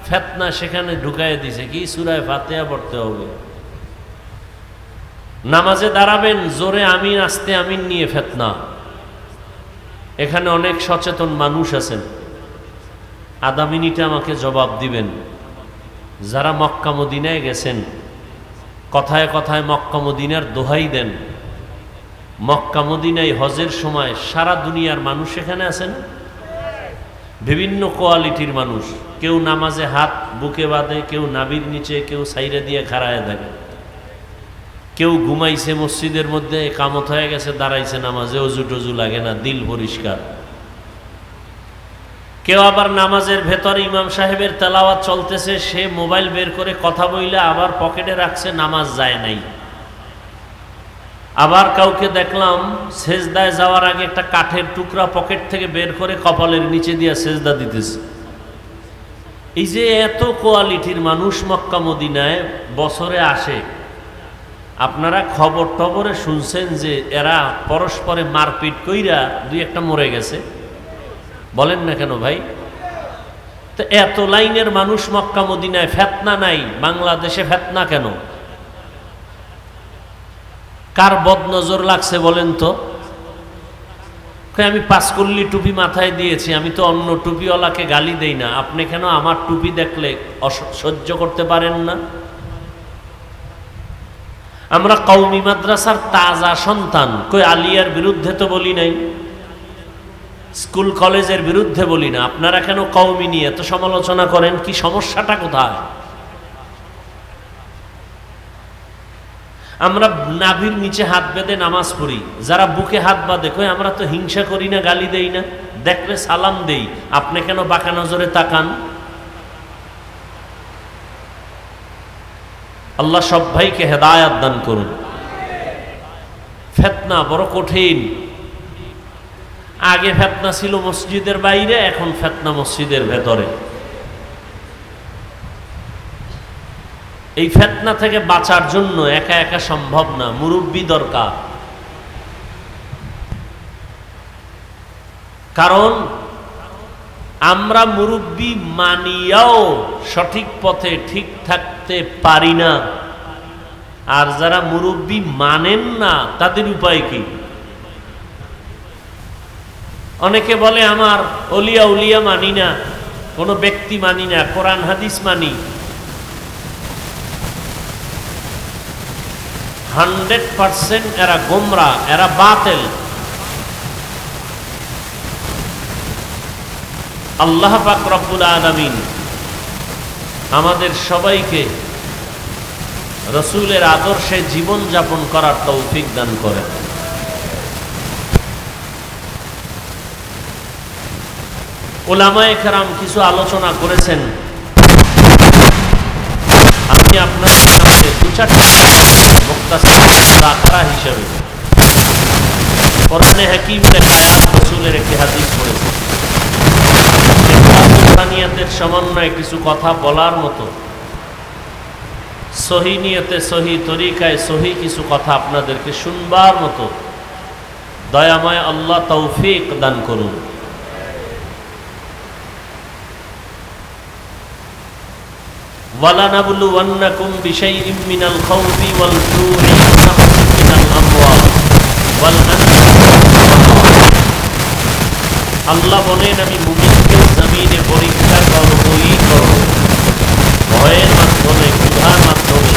ফিতনা সেখানে ঢুকায় দিছে কি সূরা ফাতিহা পড়তে হবে। নামাজে দাঁড়াবেন, জোরে আমিন আস্তে আমিন নিয়ে ফিতনা। এখানে অনেক সচেতন মানুষ আছেন, আধা মিনিটে আমাকে জবাব দিবেন। যারা মক্কা মদিনায় গেছেন, কথায় কথায় মক্কা মদিনার দোহাই দেন, মক্কা মদিনায় হজের সময় সারা দুনিয়ার মানুষ এখানে আছেন, বিভিন্ন কোয়ালিটির মানুষ। কেউ নামাজে হাত বুকে বাঁধে, কেউ নাভির নিচে, কেউ সাইরে দিয়ে খাড়ায় থাকে, কেউ ঘুমাইছে মসজিদের মধ্যে, কামত হয়ে গেছে, দাঁড়াইছে নামাজে, অজু টজু লাগে না, দিল পরিষ্কার। কেউ আবার নামাজের ভেতরে ইমাম সাহেবের তেলাওয়াত চলতেছে, সে মোবাইল বের করে কথা বইলে আবার পকেটে রাখছে, নামাজ যায় নাই। আবার কাউকে দেখলাম সেজদায় যাওয়ার আগে একটা কাঠের টুকরা পকেট থেকে বের করে কপালের নিচে দিয়ে সেজদা দিতেছে। এই যে এত কোয়ালিটির মানুষ মক্কা মদিনায় বছরে আসে, আপনারা খবর টবরে শুনছেন যে এরা পরস্পরে মারপিট কইরা 2-1টা মরে গেছে? বলেন না কেন ভাই? তো এত লাইনের মানুষ মক্কা মদিনায়, ফিতনা নাই, বাংলাদেশে ফিতনা কেন? কার বদনজর লাগছে বলেন তো? আমি 5 কল্লি টুপি মাথায় দিয়েছি, আমি তো অন্য টুপিওয়ালাকে গালি দেই না, আপনি কেন আমার টুপি দেখলে সহ্য করতে পারেন না? আমরা কওমি মাদ্রাসার তাজা সন্তান, কই আলিয়ার বিরুদ্ধে তো বলি নাই, স্কুল কলেজের বিরুদ্ধে বলি না, আপনারা কেন কওমি নিয়ে এত সমালোচনা করেন? কি সমস্যাটা কোথায়? আমরা নাভির নিচে হাত বেঁধে নামাজ পড়ি, যারা বুকে হাত বাঁধে কই আমরা তো হিংসা করি না, গালি দেই না, দেখলে সালাম দেই, আপনি কেন বাঁকা নজরে তাকান? আল্লাহ সব ভাইকে হেদায়াত দান করুন। ফিতনা বড় কঠিন। আগে ফিতনা ছিল মসজিদের বাইরে, এখন ফিতনা মসজিদের ভেতরে। এই ফিতনা থেকে বাঁচার জন্য একা একা সম্ভব না, মুরব্বি দরকার। কারণ আমরা মুরব্বি মানিয়াও সঠিক পথে ঠিক থাকতে পারি না, আর যারা মুরব্বি মানেন না তাদের উপায় কি? অনেকে বলে আমার অলিয়া উলিয়া মানি না, কোনো ব্যক্তি মানি না, কোরআন হাদিস মানি। 100% এরা গোমরা, এরা বাতিল। আল্লাহ পাক রব্বুল আলামিন আমাদের সবাইকে রাসূলের আদর্শে জীবন যাপন করার তৌফিক দান করেন। উলামায়ে কেরাম কিছু আলোচনা করেছেন, আমি আপনাদের সামনে দু চারটি মুক্তাসার মুযাকারা হিসেবে কোরআনে হাকীমের আয়াত, রাসূলের একটি হাদিস পড়েছি, নিয়তের সমন্বয়ে কিছু কথা বলার মতো, সহি নিয়তে সহি তরিকায় সহি কিছু কথা আপনাদেরকে শুনবার মতো দয়াময় আল্লাহ তৌফিক দান করুন। ওয়ালানাবলুওয়ান্নাকুম বিশাইইম মিনাল খাউফি ওয়াল জু'i ওয়া নাকসিন মিনাল আমওয়াল ওয়াল আল্লাহ বলেন, আমি মুমিনকে জমিনে পরীক্ষা করবই করব, ভয়ের মাধ্যমে, ক্ষুধার মাধ্যমে,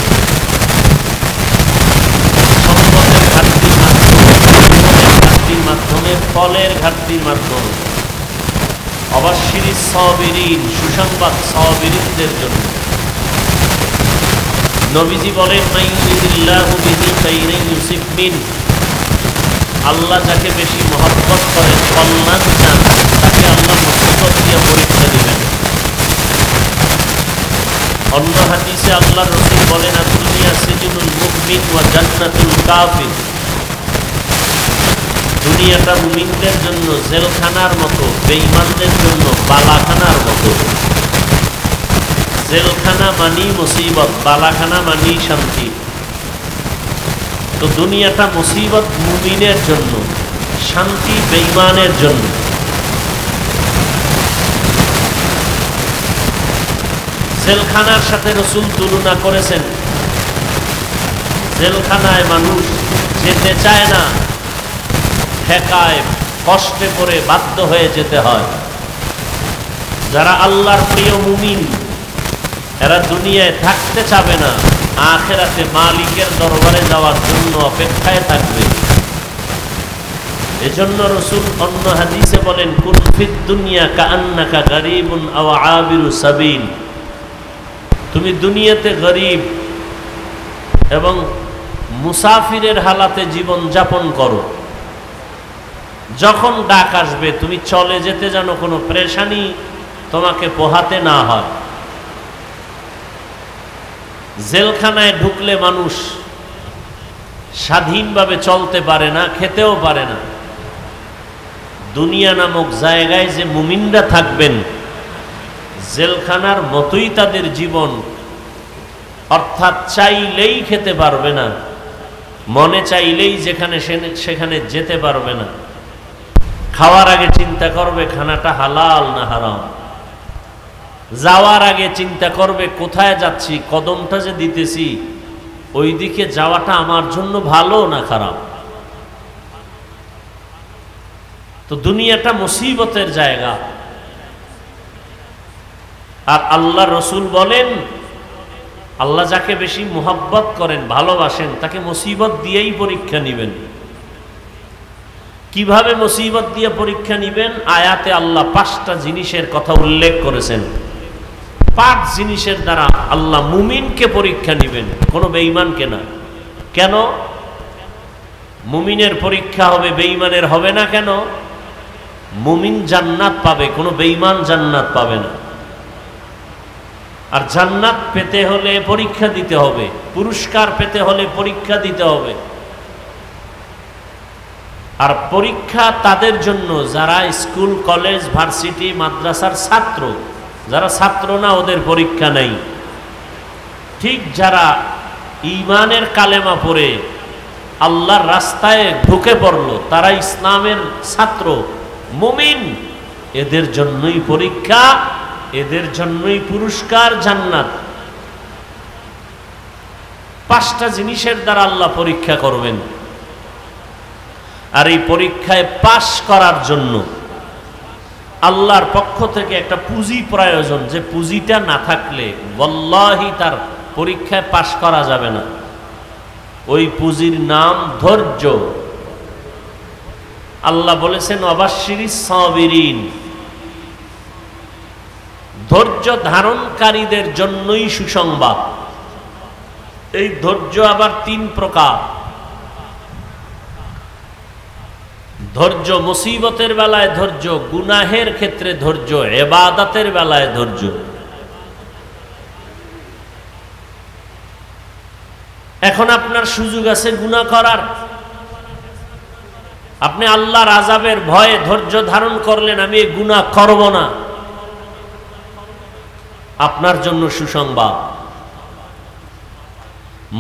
সম্পদের ঘাটতির মাধ্যমে, ঘাটতির মাধ্যমে, ফলের ঘাটতির মাধ্যমে। অবাশশিরিস সাবিরিন, সুসংবাদ সাবিরিনদের জন্য। নবীজি বলেন, মাইয়ুরিদিল্লাহু বিহি খাইরান ইউসিব মিন, আল্লাহ যাকে বেশি মহব্বত করেন, কল্যাণ চান, তাকে আল্লাহ মুসিবত দিয়ে পরীক্ষা দিবেন। অন্য হাদিসে আল্লাহ রাসূল বলেন, দুনিয়া সিজনুল মুমিন ওয়া জান্নাতুল কাফির, দুনিয়াটা মুমিনদের জন্য জেলখানার মতো, বেঈমানদের জন্য বালাখানার মতো। জেলখানা মানি মুসিবত, বালাখানা মানি শান্তি। তো দুনিয়াটা মুসিবত মুমিনের জন্য, শান্তি বেঈমানের জন্য। জেলখানার সাথে রাসূল তুলনা করেছেন, জেলখানায় মানুষ যেতে চায় না, ঠেকায়, কষ্টে করে বাধ্য হয়ে যেতে হয়। যারা আল্লাহর প্রিয় মুমিন, এরা দুনিয়ায় থাকতে চাবে না, আখিরাতে মালিকের দরবারে যাওয়ার জন্য অপেক্ষায় থাকবে। এজন্য রাসূল অন্য হাদিসে বলেন, কুন ফিদ দুনিয়া কাআন্নাকা গরীবুন আও আবিরু সাবিল, তুমি দুনিয়াতে গরীব এবং মুসাফিরের হালাতে জীবন যাপন করো। যখন ডাক আসবে তুমি চলে যেতে যেন কোনো পেরেশানি তোমাকে পোহাতে না হয়। জেলখানায় ঢুকলে মানুষ স্বাধীনভাবে চলতে পারে না, খেতেও পারে না। দুনিয়া নামক জায়গায় যে মুমিনরা থাকবেন, জেলখানার মতোই তাদের জীবন, অর্থাৎ চাইলেই খেতে পারবে না, মনে চাইলেই যেখানে সেখানে যেতে পারবে না। খাওয়ার আগে চিন্তা করবে খানাটা হালাল না হারাম, যাওয়ার আগে চিন্তা করবে কোথায় যাচ্ছি, কদমটা যে দিতেছি ওই দিকে যাওয়াটা আমার জন্য ভালো না খারাপ। তো দুনিয়াটা মুসিবতের জায়গা। আর আল্লাহ রসুল বলেন, আল্লাহ যাকে বেশি মুহাব্বত করেন, ভালোবাসেন, তাকে মুসিবত দিয়েই পরীক্ষা নিবেন। কিভাবে মুসিবত দিয়ে পরীক্ষা নিবেন? আয়াতে আল্লাহ 5টা জিনিসের কথা উল্লেখ করেছেন। 5 জিনিসের দ্বারা আল্লাহ মুমিনকে পরীক্ষা নিবেন, কোনো বেঈমানকে না। কেন মুমিনের পরীক্ষা হবে, বেঈমানের হবে না কেন? মুমিন জান্নাত পাবে, কোনো বেঈমান জান্নাত পাবে না। আর জান্নাত পেতে হলে পরীক্ষা দিতে হবে, পুরস্কার পেতে হলে পরীক্ষা দিতে হবে। আর পরীক্ষা তাদের জন্য যারা স্কুল, কলেজ, ভার্সিটি, মাদ্রাসার ছাত্র। যারা ছাত্র না, ওদের পরীক্ষা নাই। ঠিক যারা ঈমানের কালেমা পড়ে আল্লাহর রাস্তায় ঢুকে পড়ল, তারা ইসলামের ছাত্র, মুমিন, এদের জন্যই পরীক্ষা, এদের জন্যই পুরস্কার, জান্নাত। 5টা জিনিসের দ্বারা আল্লাহ পরীক্ষা করবেন। আর এই পরীক্ষায় পাশ করার জন্য আল্লাহর পক্ষ থেকে একটা পুঁজি প্রয়োজন, যে পুঁজিটা না থাকলে ওয়াল্লাহি তার পরীক্ষায় পাশ করা যাবে না। ওই পুঁজির নাম ধৈর্য। আল্লাহ বলেছেন, অবাশশিরিস সাবিরিন, ধৈর্য ধারণকারীদের জন্যই সুসংবাদ। এই ধৈর্য আবার 3 প্রকার। ধৈর্য মুসিবতের বেলায় ধৈর্য, গুনাহের ক্ষেত্রে ধৈর্য, ইবাদতের বেলায় ধৈর্য। এখন আপনার সুযোগ আছে গুনাহ করার, আপনি আল্লাহর আযাবের ভয়ে ধৈর্য ধারণ করলেন, আমি এই গুনাহ করব না, আপনার জন্য সুসংবাদ।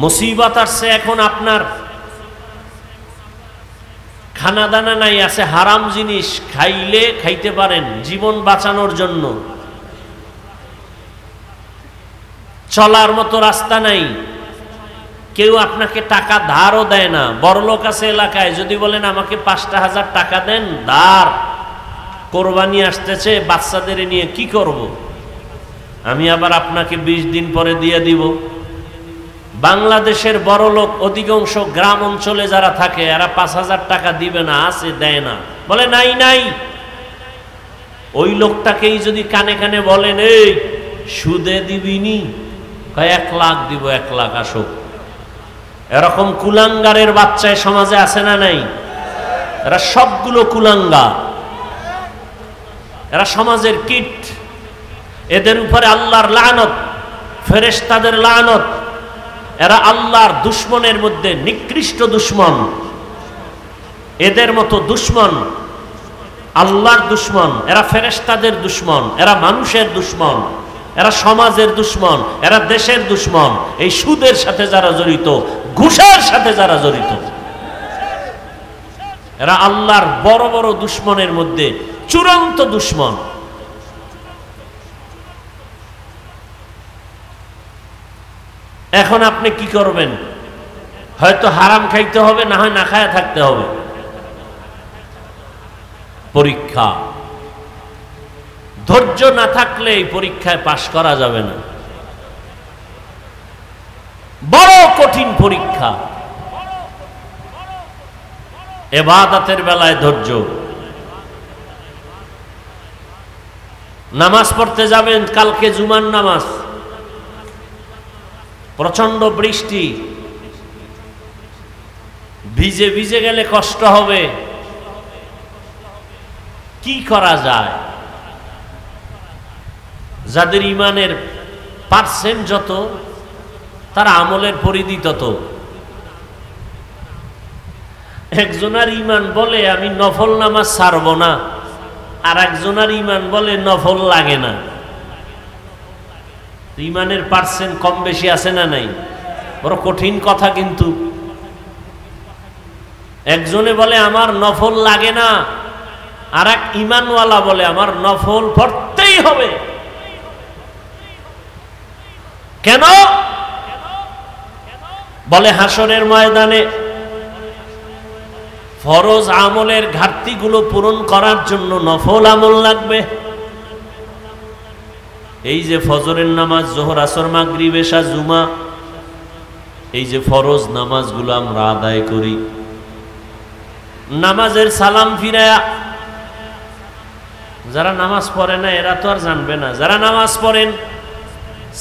মুসিবত আসছে, এখন আপনার খানা দানা নাই, আছে হারাম জিনিস, খাইলে খাইতে পারেন জীবন বাঁচানোর জন্য, চলার মতো রাস্তা নাই, কেউ আপনাকে টাকা ধারও দেয় না। বড়লোক আছে এলাকায়, যদি বলেন আমাকে 5,000 টাকা দেন ধার, কোরবানি আসতেছে, বাচ্চাদের নিয়ে কি করব, আমি আবার আপনাকে 20 দিন পরে দিয়ে দিব। বাংলাদেশের বড়লোক অধিকাংশ গ্রাম অঞ্চলে যারা থাকে, এরা 5,000 টাকা দিবে না, আছে দেয় না, বলে নাই নাই। ওই লোকটাকেই যদি কানে কানে বলেন এই সুদে দিবিনি, কয় 1 লাখ দিব, 1 লাখ আসুক। এরকম কুলাঙ্গারের বাচ্চায় সমাজে আছে না নাই? এরা সবগুলো কুলাঙ্গার, এরা সমাজের কীট। এদের উপরে আল্লাহর লানত, ফেরেশতাদের লানত। এরা আল্লাহর দুশমনের মধ্যে নিকৃষ্ট দুশমন। এদের মতো দুশমন আল্লাহর দুশমন, এরা ফেরেশতাদের দুশমন, এরা মানুষের দুশমন, এরা সমাজের দুশমন, এরা দেশের দুশমন। এই সুদের সাথে যারা জড়িত, ঘুষের সাথে যারা জড়িত, এরা আল্লাহর বড় বড় দুশমনের মধ্যে চূড়ান্ত দুশমন। এখন আপনি কি করবেন? হয়তো হারাম খাইতে হবে, না হয় না খায়া থাকতে হবে। পরীক্ষা, ধৈর্য না থাকলে এই পরীক্ষায় পাশ করা যাবে না। বড় কঠিন পরীক্ষা। ইবাদতের বেলায় ধৈর্য। নামাজ পড়তে যাবেন, কালকে জুমার নামাজ, প্রচন্ড বৃষ্টি, ভিজে ভিজে গেলে কষ্ট হবে, কি করা যায়? যাদের ইমানের পার্সেন্ট যত, তার আমলের পরিধি তত। একজনের ইমান বলে আমি নফল নামাজ ছাড়ব না, আর একজনের ইমান বলে নফল লাগে না। ইমানের পার্সেন্ট কম বেশি আছে না নাই? বড় কঠিন কথা কিন্তু। একজনে বলে আমার নফল লাগে না, আর এক ইমানওয়ালা বলে আমার নফল পড়তেই হবে। কেন? বলে হাসরের ময়দানে ফরজ আমলের ঘাটতিগুলো পূরণ করার জন্য নফল আমল লাগবে। এই যে ফজরের নামাজ, জোহর, আসর, মাগরিব, এশা, জুমা, এই যে ফরজ নামাজগুলো আমরা আদায় করি, নামাজের সালাম ফিরায়া, যারা নামাজ পড়ে না এরা তো আর জানবে না, যারা নামাজ পড়েন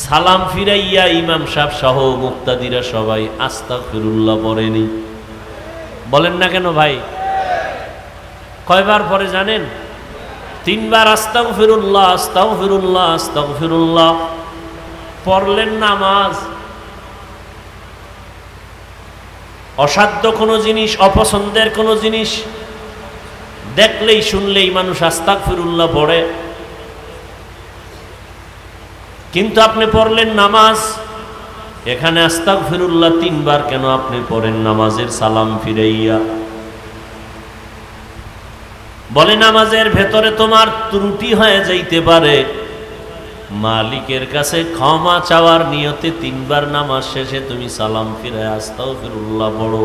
সালাম ফিরাইয়া ইমাম সাহেব সহ মুক্তাদিরা সবাই আস্তাগফিরুল্লাহ পড়েনি। বলেন না কেন ভাই? কয়বার পরে জানেন? 3 বার আস্তাগফিরুল্লাহ, আস্তাগফিরুল্লাহ, আস্তাগফিরুল্লাহ পড়লেন। নামাজ অসাধ্য কোনো জিনিস, অপছন্দের কোনো জিনিস দেখলেই শুনলেই মানুষ আস্তাগফিরুল্লাহ পড়ে, কিন্তু আপনি পড়লেন নামাজ, এখানে আস্তাগফিরুল্লাহ 3 বার কেন আপনি পড়েন নামাজের সালাম ফিরাইয়া? বলে নামাজের ভেতরে তোমার ত্রুটি হয়ে যাইতে পারে, মালিকের কাছে ক্ষমা চাওয়ার নিয়তে 3 বার নামাজ শেষে তুমি সালাম ফিরায় আস্তাগফিরুল্লাহ পড়ো।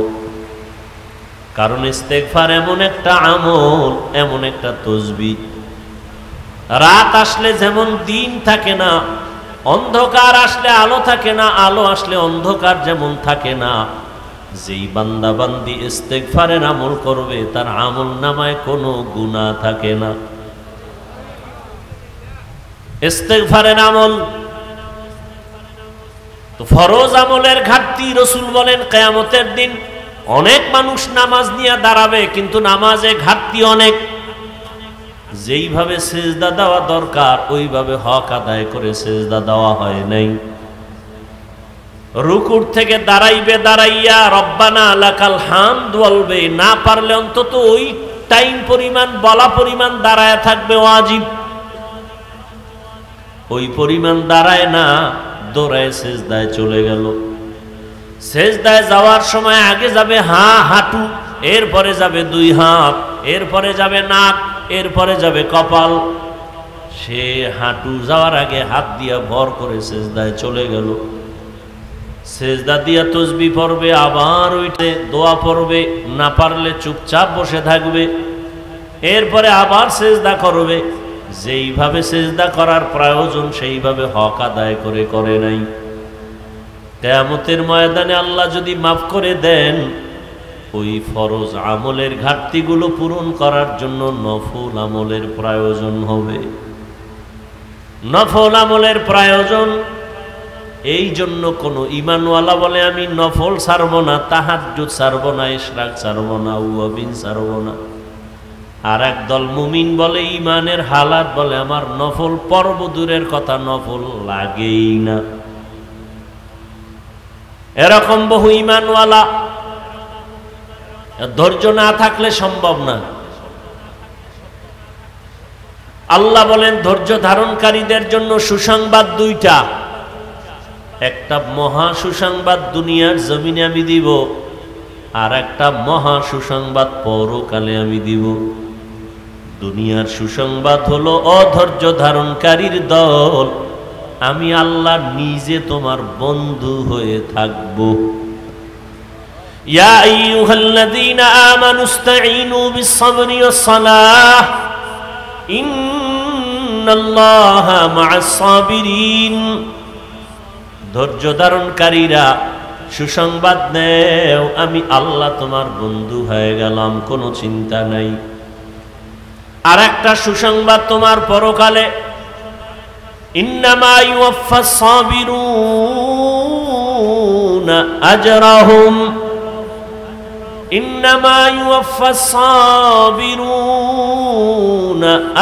কারণ ইস্তেগফার এমন একটা আমল, এমন একটা তসবিহ, রাত আসলে যেমন দিন থাকে না, অন্ধকার আসলে আলো থাকে না, আলো আসলে অন্ধকার যেমন থাকে না, যেই বান্দা বান্দি ইস্তেগফারের আমল করবে তার আমল নামায় কোনো গুনাহ থাকে না। ইস্তেগফারের আমল। তো ফরজ আমলের ঘাটতি, রাসূল বলেন কিয়ামতের দিন অনেক মানুষ নামাজ নিয়ে দাঁড়াবে, কিন্তু নামাজে ঘাটতি অনেক। যেইভাবে সেজদা দেওয়া দরকার ওইভাবে হক আদায় করে সেজদা দেওয়া হয় নাই। রুকুর থেকে দাঁড়াইবে, দাঁড়াইয়া রব্বানা লাকাল হামদ বলবে, না পারলে অন্তত ওই টাইম পরিমাণ বলা পরিমাণ দাঁড়ায় থাকবে ওয়াজিব। ওই পরিমাণ দাঁড়ায় না, দৌড়ায় সেজদায় চলে গেল। সেজদায় যাওয়ার সময় আগে যাবে হাঁটু, এরপরে যাবে 2 হাত, এরপরে যাবে নাক, এরপরে যাবে কপাল। সে হাঁটু যাওয়ার আগে হাত দিয়া ভর করে সেজদায় চলে গেল। সেজদা দিয়া তাসবিহ পড়বে, আবার ওইটে দোয়া পড়বে, না পারলে চুপচাপ বসে থাকবে, এরপরে আবার সেজদা করবে। যেইভাবে সেজদা করার প্রয়োজন সেইভাবে হক আদায় করে নাই। কিয়ামতের ময়দানে আল্লাহ যদি মাফ করে দেন, ওই ফরজ আমলের ঘাটতিগুলো পূরণ করার জন্য নফল আমলের প্রয়োজন হবে। নফল আমলের প্রয়োজন। এই জন্য কোন ঈমানওয়ালা বলে আমি নফল ছাড়ব না, তাহাজ্জুদ ছাড়ব না, ইশরাক ছাড়ব না, ওয়াবিন ছাড়ব না। আর একদল মুমিন বলে ঈমানের হালাত বলে আমার নফল পর্ব দূরের কথা, নফল লাগেই না। এরকম বহু ঈমানওয়ালা, ধৈর্য না থাকলে সম্ভব না। আল্লাহ বলেন ধৈর্য ধারণকারীদের জন্য সুসংবাদ 2টা। একটা মহা সুসংবাদ দুনিয়ার জমিনে আমি দিব, আর একটা মহা সুসংবাদ পরকালে আমি দিব। দুনিয়ার সুসংবাদ হলো অধৈর্য ধারণকারীর দল, আমি আল্লাহ নিজে তোমার বন্ধু হয়ে থাকব। ইয়া আইয়ুহাল্লাযীনা আমানু ইসতাঈনু বিস-সাবরি ওয়াস-সালাহ ইন্নাল্লাহা মা'আস-সাবিরিন। ধৈর্য ধারণকারীরা সুসংবাদ নেও, আমি আল্লাহ তোমার বন্ধু হয়ে গেলাম, কোনো চিন্তা নাই। আর একটা সুসংবাদ তোমার পরকালে, ইন্নামা ইউওয়াফাস সাবিরুনা আজরাহুম, ইন্নামা ইউওয়াফাস সাবিরুনা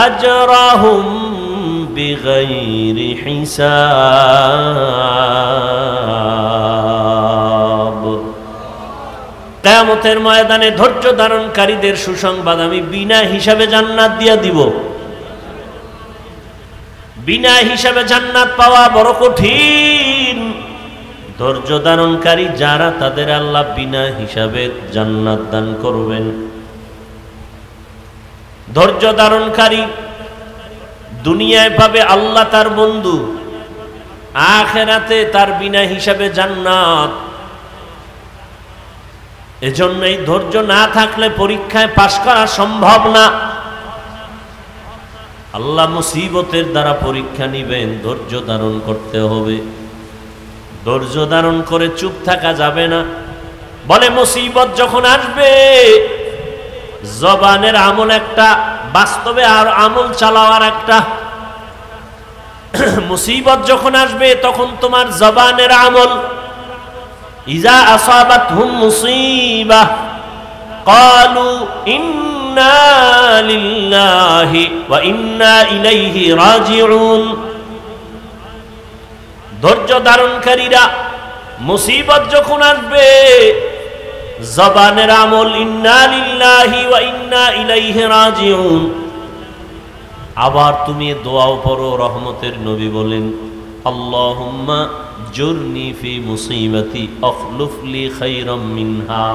আজরাহুম বিগাইরি হিসাব। কিয়ামতের ময়দানে ধৈর্য ধারণকারীদের সুসংবাদ আমি বিনা হিসাবে জান্নাত দিয়া দিব। বিনা হিসাবে জান্নাত পাওয়া বড় কঠিন। ধৈর্য ধারণকারী যারা, তাদের আল্লাহ বিনা হিসাবে জান্নাত দান করবেন। ধৈর্য ধারণকারী দুনিয়ায় পাবে আল্লাহ তার বন্ধু, আখিরাতে তার বিনা হিসাবে জান্নাত। এজন্য এই ধৈর্য না থাকলে পরীক্ষায় পাশ করা সম্ভব না। আল্লাহ মুসিবতের দ্বারা পরীক্ষা নিবেন, ধৈর্য ধারণ করতে হবে। ধৈর্য ধারণ করে চুপ থাকা যাবে না। বলে মুসিবত যখন আসবে, জবানের আমল একটা, বাস্তবে আর আমল চালাওয়ার একটা। মুসিবত যখন আসবে তখন তোমার জবানের আমল, ইজা আসাবাতহুম মুসিবাহ ক্বালু ইন্না লিল্লাহি ওয়া ইন্না ইলাইহি রাজিউন। ধৈর্য ধারণকারীরা মুসিবত যখন আসবে, জবানের আমল ইন্না লিল্লাহি ওয়া ইন্না ইলাইহি রাজিউন। আবার তুমি দোয়াও পড়ো, রহমতের নবী বলেন আল্লাহুম্মা জুরনি ফি মুসিবাতি আখলুফ লি খায়রাম মিনহা।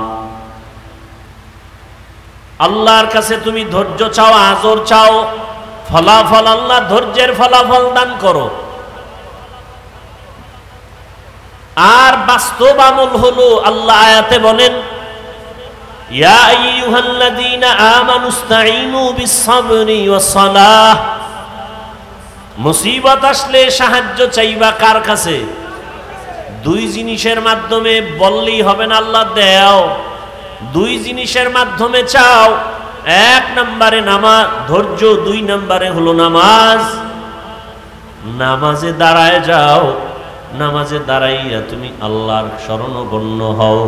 আল্লাহর কাছে তুমি ধৈর্য চাও, আজর চাও, ফলাফল আল্লাহ ধৈর্যের ফলাফল দান করো। আর বাস্তব আমল হলো আল্লাহ আয়াতে বলেন ইয়া আইয়ুহাল্লাযীনা আমানু ইসতাঈনু বিস-সাবরি ওয়াস-সালাহ। মুসিবত আসলে সাহায্য চাইবা কার কাছে? 2 জিনিসের মাধ্যমে বললেই হবে না আল্লাহ দেও। 2 জিনিসের মাধ্যমে চাও। 1 নম্বরে নামাজ, ধৈর্য, 2 নম্বরে হলো নামাজ। নামাজে দাঁড়ায় যাও, নামাজে দাঁড়াইয়া তুমি আল্লাহর শরণাপন্ন হও।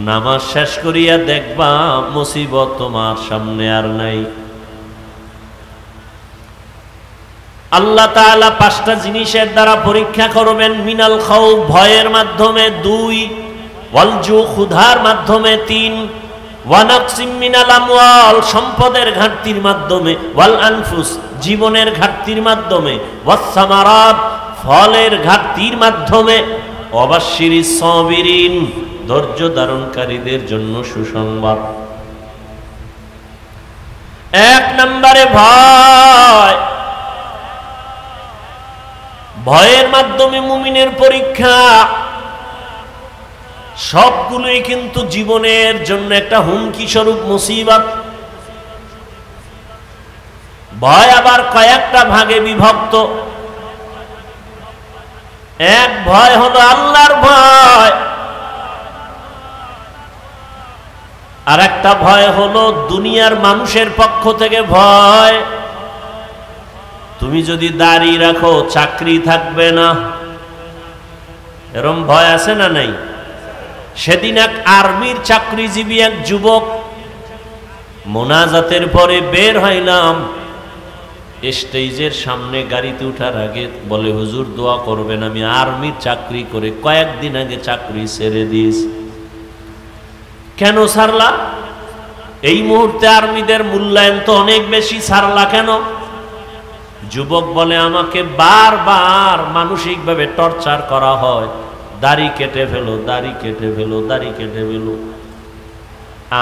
নামাজ শেষ করিয়া দেখবা মুসিবত তোমার সামনে আর নাই। আল্লাহ তাআলা 5টা জিনিসের দ্বারা পরীক্ষা করবেন। মিনাল খাউফ, ভয়ের মাধ্যমে 2, ওয়াল জু, ক্ষুধার মাধ্যমে 3, ওয়া নাকসিম মিনাল আমওয়াল, সম্পদের ঘাটতির মাধ্যমে, ওয়াল আনফুস, জীবনের ঘাটতির মাধ্যমে, ওয়াস সামারাত, ফলের ঘাটতির মাধ্যমে, ওয়াবাশশিরিস সাবিরিন, ধৈর্য ধারণকারীদের জন্য সুসংবাদ। 1 নম্বরে ভয়। ভয়ের মাধ্যমে মুমিনের পরীক্ষা। সবগুলোই কিন্তু জীবনের জন্য একটা হুমকি স্বরূপ মুসিবত। ভয় আবার কয়েকটা ভাগে বিভক্ত। এক ভয় হলো আল্লাহর ভয়, আর একটা ভয় হলো দুনিয়ার মানুষের পক্ষ থেকে ভয়। তুমি যদি দাড়ি রাখো চাকরি থাকবে না, এরকম ভয় আছে না নাই? সেদিন এক আর্মির চাকরিজীবী এক যুবক মোনাজাতের পরে বের হইলাম, স্টেজের সামনে গাড়িতে উঠার আগে বলে, হুজুর দোয়া করবেন, আমি আর্মির চাকরি করে কয়েকদিন আগে চাকরি ছেড়ে দিয়েছি। কেন ছাড়লা? এই মুহূর্তে আর্মিদের মূল্যায়ন তো অনেক বেশি, ছাড়লা কেন? যুবক বলে, আমাকে বারবার মানসিকভাবে টর্চার করা হয়, দাড়ি কেটে ফেলো, দাড়ি কেটে ফেলো, দাড়ি কেটে ফেলো।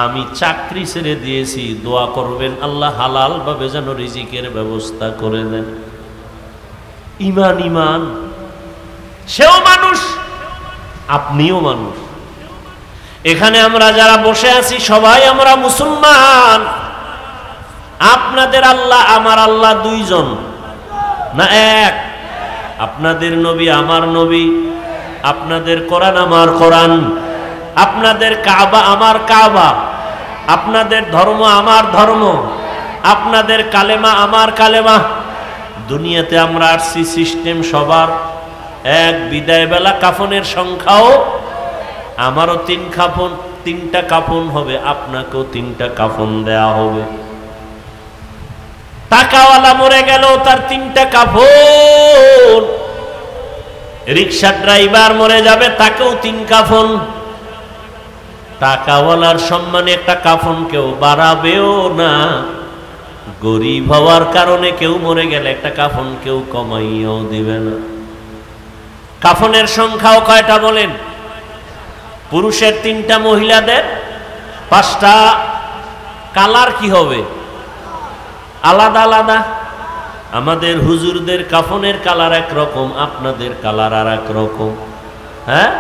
আমি চাকরি ছেড়ে দিয়েছি, দোয়া করবেন আল্লাহ হালাল ভাবে যেন রিজিকের ব্যবস্থা করে দেন। ইমান ইমান, সেও মানুষ, আপনিও মানুষ। এখানে আমরা যারা বসে আছি সবাই আমরা মুসলমান। আপনাদের আল্লাহ আমার আল্লাহ 2 জন না 1? আপনাদের নবী আমার নবী, আপনাদের কোরআন আমার কোরআন, আপনাদের কাবা আমার কাবা, আপনাদের ধর্ম আমার ধর্ম, আপনাদের কালেমা আমার কালেমা। দুনিয়াতে আমরা আসছি সিস্টেম সবার এক। বিদায় বেলা কাফনের সংখ্যাও, আমারও 3টা কাফন হবে, আপনাকেও 3টা কাফন দেয়া হবে। টাকাওয়ালা মরে গেল, তার 3টা কাফন। রিক্সা ড্রাইভার মরে যাবে, তাকেও 3 কাফন। টাকাওয়ালার সম্মানে একটা কাফন কেউ বাড়াবেও না, গরিব হওয়ার কারণে কেউ মরে গেলে একটা কাফন কেউ কমাইয়াও দিবে না। কাফনের সংখ্যাও কয়টা বলেন? পুরুষের 3টা, মহিলাদের 5টা। কালার কি হবে? আলাদা আলাদা। আমাদের হুজুরদের কাফনের কালার একরকম, আপনাদের কালার আর এক রকম। হ্যাঁ,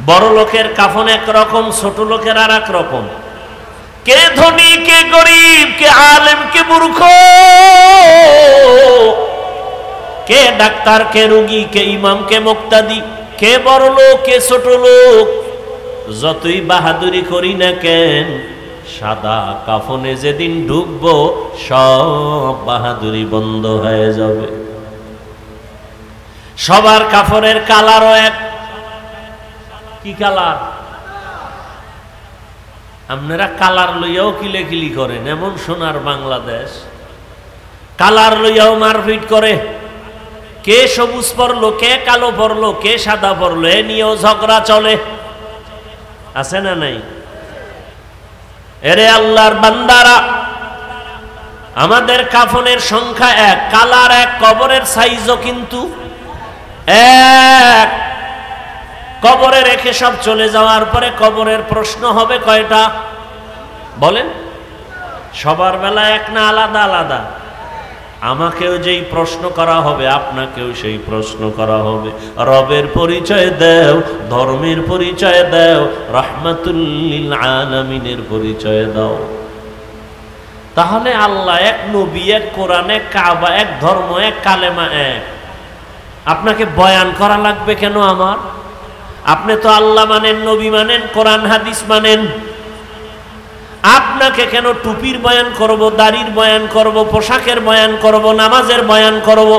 বড় লোকের কাফন একরকম, ছোট লোকের আর এক রকম। কে ধনী, কে গরিব, কে আলেম, কে মূর্খ, কে ডাক্তার, কে রোগী, কে ইমাম, কে মুক্তাদি, কে বড় লোক, কে ছোট লোক। যতই বাহাদুরি করি না কেন, সাদা কাফনে যেদিন ঢুকবো সব বাহাদুরি বন্ধ হয়ে যাবে। সবার কাফনের কালারও এক। কি কালার? আপনারা কালার লইয়াও কিলেকিলি করেন, এমন সোনার বাংলাদেশ। কালার লইয়াও মারপিট করে। কে সবুজ পরলো, কে কালো পরলো, কে সাদা পরলো, এ নিয়েও ঝগড়া চলে। আছে না নাই? এরে আল্লাহর বান্দারা, আমাদের কাফনের সংখ্যা 1, কালার 1, কবরের সাইজও কিন্তু 1। কবরে রেখে সব চলে যাওয়ার পরে কবরের প্রশ্ন হবে কয়টা বলেন? সবার বেলা 1 না আলাদা আলাদা? আমাকেও যেই প্রশ্ন করা হবে, আপনাকেও সেই প্রশ্ন করা হবে। রবের পরিচয় দাও, ধর্মের পরিচয় দাও, রাহমাতুল লিল আলামিনের পরিচয় দাও। তাহলে আল্লাহ 1, নবী 1, কোরআন 1, কাবা 1, ধর্ম 1, কালেমা 1। আপনাকে বয়ান করা লাগবে কেন আমার? আপনি তো আল্লাহ মানেন, নবী মানেন, কোরআন হাদিস মানেন। আপনাকে কেন টুপির বয়ান করব, দাড়ির বয়ান করব, পোশাকের বয়ান করব, নামাজের বয়ান করব?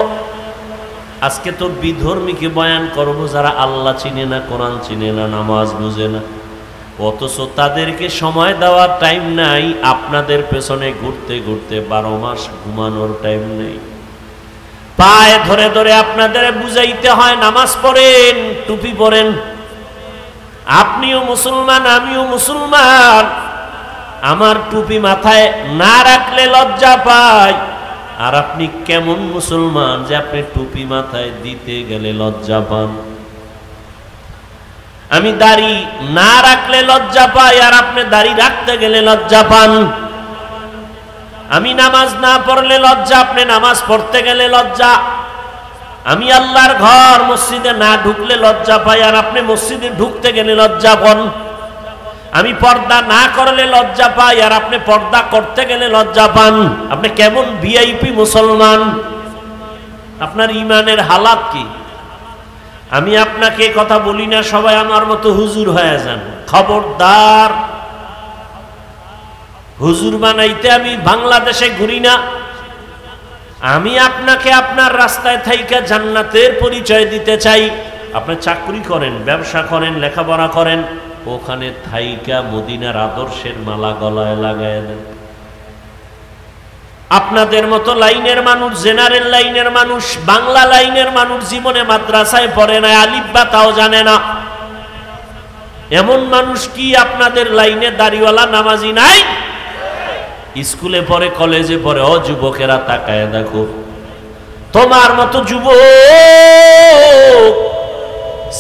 আজকে তো বিধর্মীকে বয়ান করবো যারা আল্লাহ চিনে না, কোরআন চিনে না, নামাজ বুঝে না, অথচ তাদেরকে সময় দেওয়ার টাইম নাই। আপনাদের পেছনে ঘুরতে ঘুরতে 12 মাস ঘুমানোর টাইম নেই। পায়ে ধরে ধরে আপনাদের বুঝাইতে হয় নামাজ পড়েন, টুপি পরেন। আপনিও মুসলমান, আমিও মুসলমান। আমার টুপি মাথায় না রাখলে লজ্জা পাই। আর আপনি কেমন মুসলমান যে আপনি টুপি মাথায় দিতে গেলে লজ্জা পান? আমি দাড়ি না রাখলে লজ্জা পাই, আর আপনি দাড়ি রাখতে গেলে লজ্জা পান। আমি নামাজ না পড়লে লজ্জা, আপনি নামাজ পড়তে গেলে লজ্জা। আমি আল্লাহর ঘর মসজিদে না ঢুকলে লজ্জা পাই, আর আপনি মসজিদে ঢুকতে গেলে লজ্জা পান। আমি পর্দা না করলে লজ্জা পাই, আর আপনি পর্দা করতে গেলে লজ্জা পান। আপনি কেমন ভিআইপি মুসলমান? আপনার ইমানের হালাত কি? আমি আপনাকে কথা বলি না সবাই আমার মতো হুজুর হয়ে যান। খবরদার, হুজুর বানাইতে আমি বাংলাদেশে ঘুরি না। আমি আপনাকে আপনার রাস্তায় থাইকা জান্নাতের পরিচয় দিতে চাই। আপনি চাকরি করেন, ব্যবসা করেন, লেখাপড়া করেন, ওখানে থাইকা মদিনার আদর্শের মালা গলায় লাগায় দেন। আপনাদের মতো লাইনের মানুষ, জেনারেল লাইনের মানুষ, বাংলা লাইনের মানুষ জীবনে মাদ্রাসায় পড়ে না, আলিফ বা তাও জানে না। এমন মানুষ কি আপনাদের লাইনে দাড়িওয়ালা নামাজি নাই? স্কুলে পড়ে, কলেজে পড়ে। ও যুবকেরা তাকায় দেখো, তোমার মতো যুবক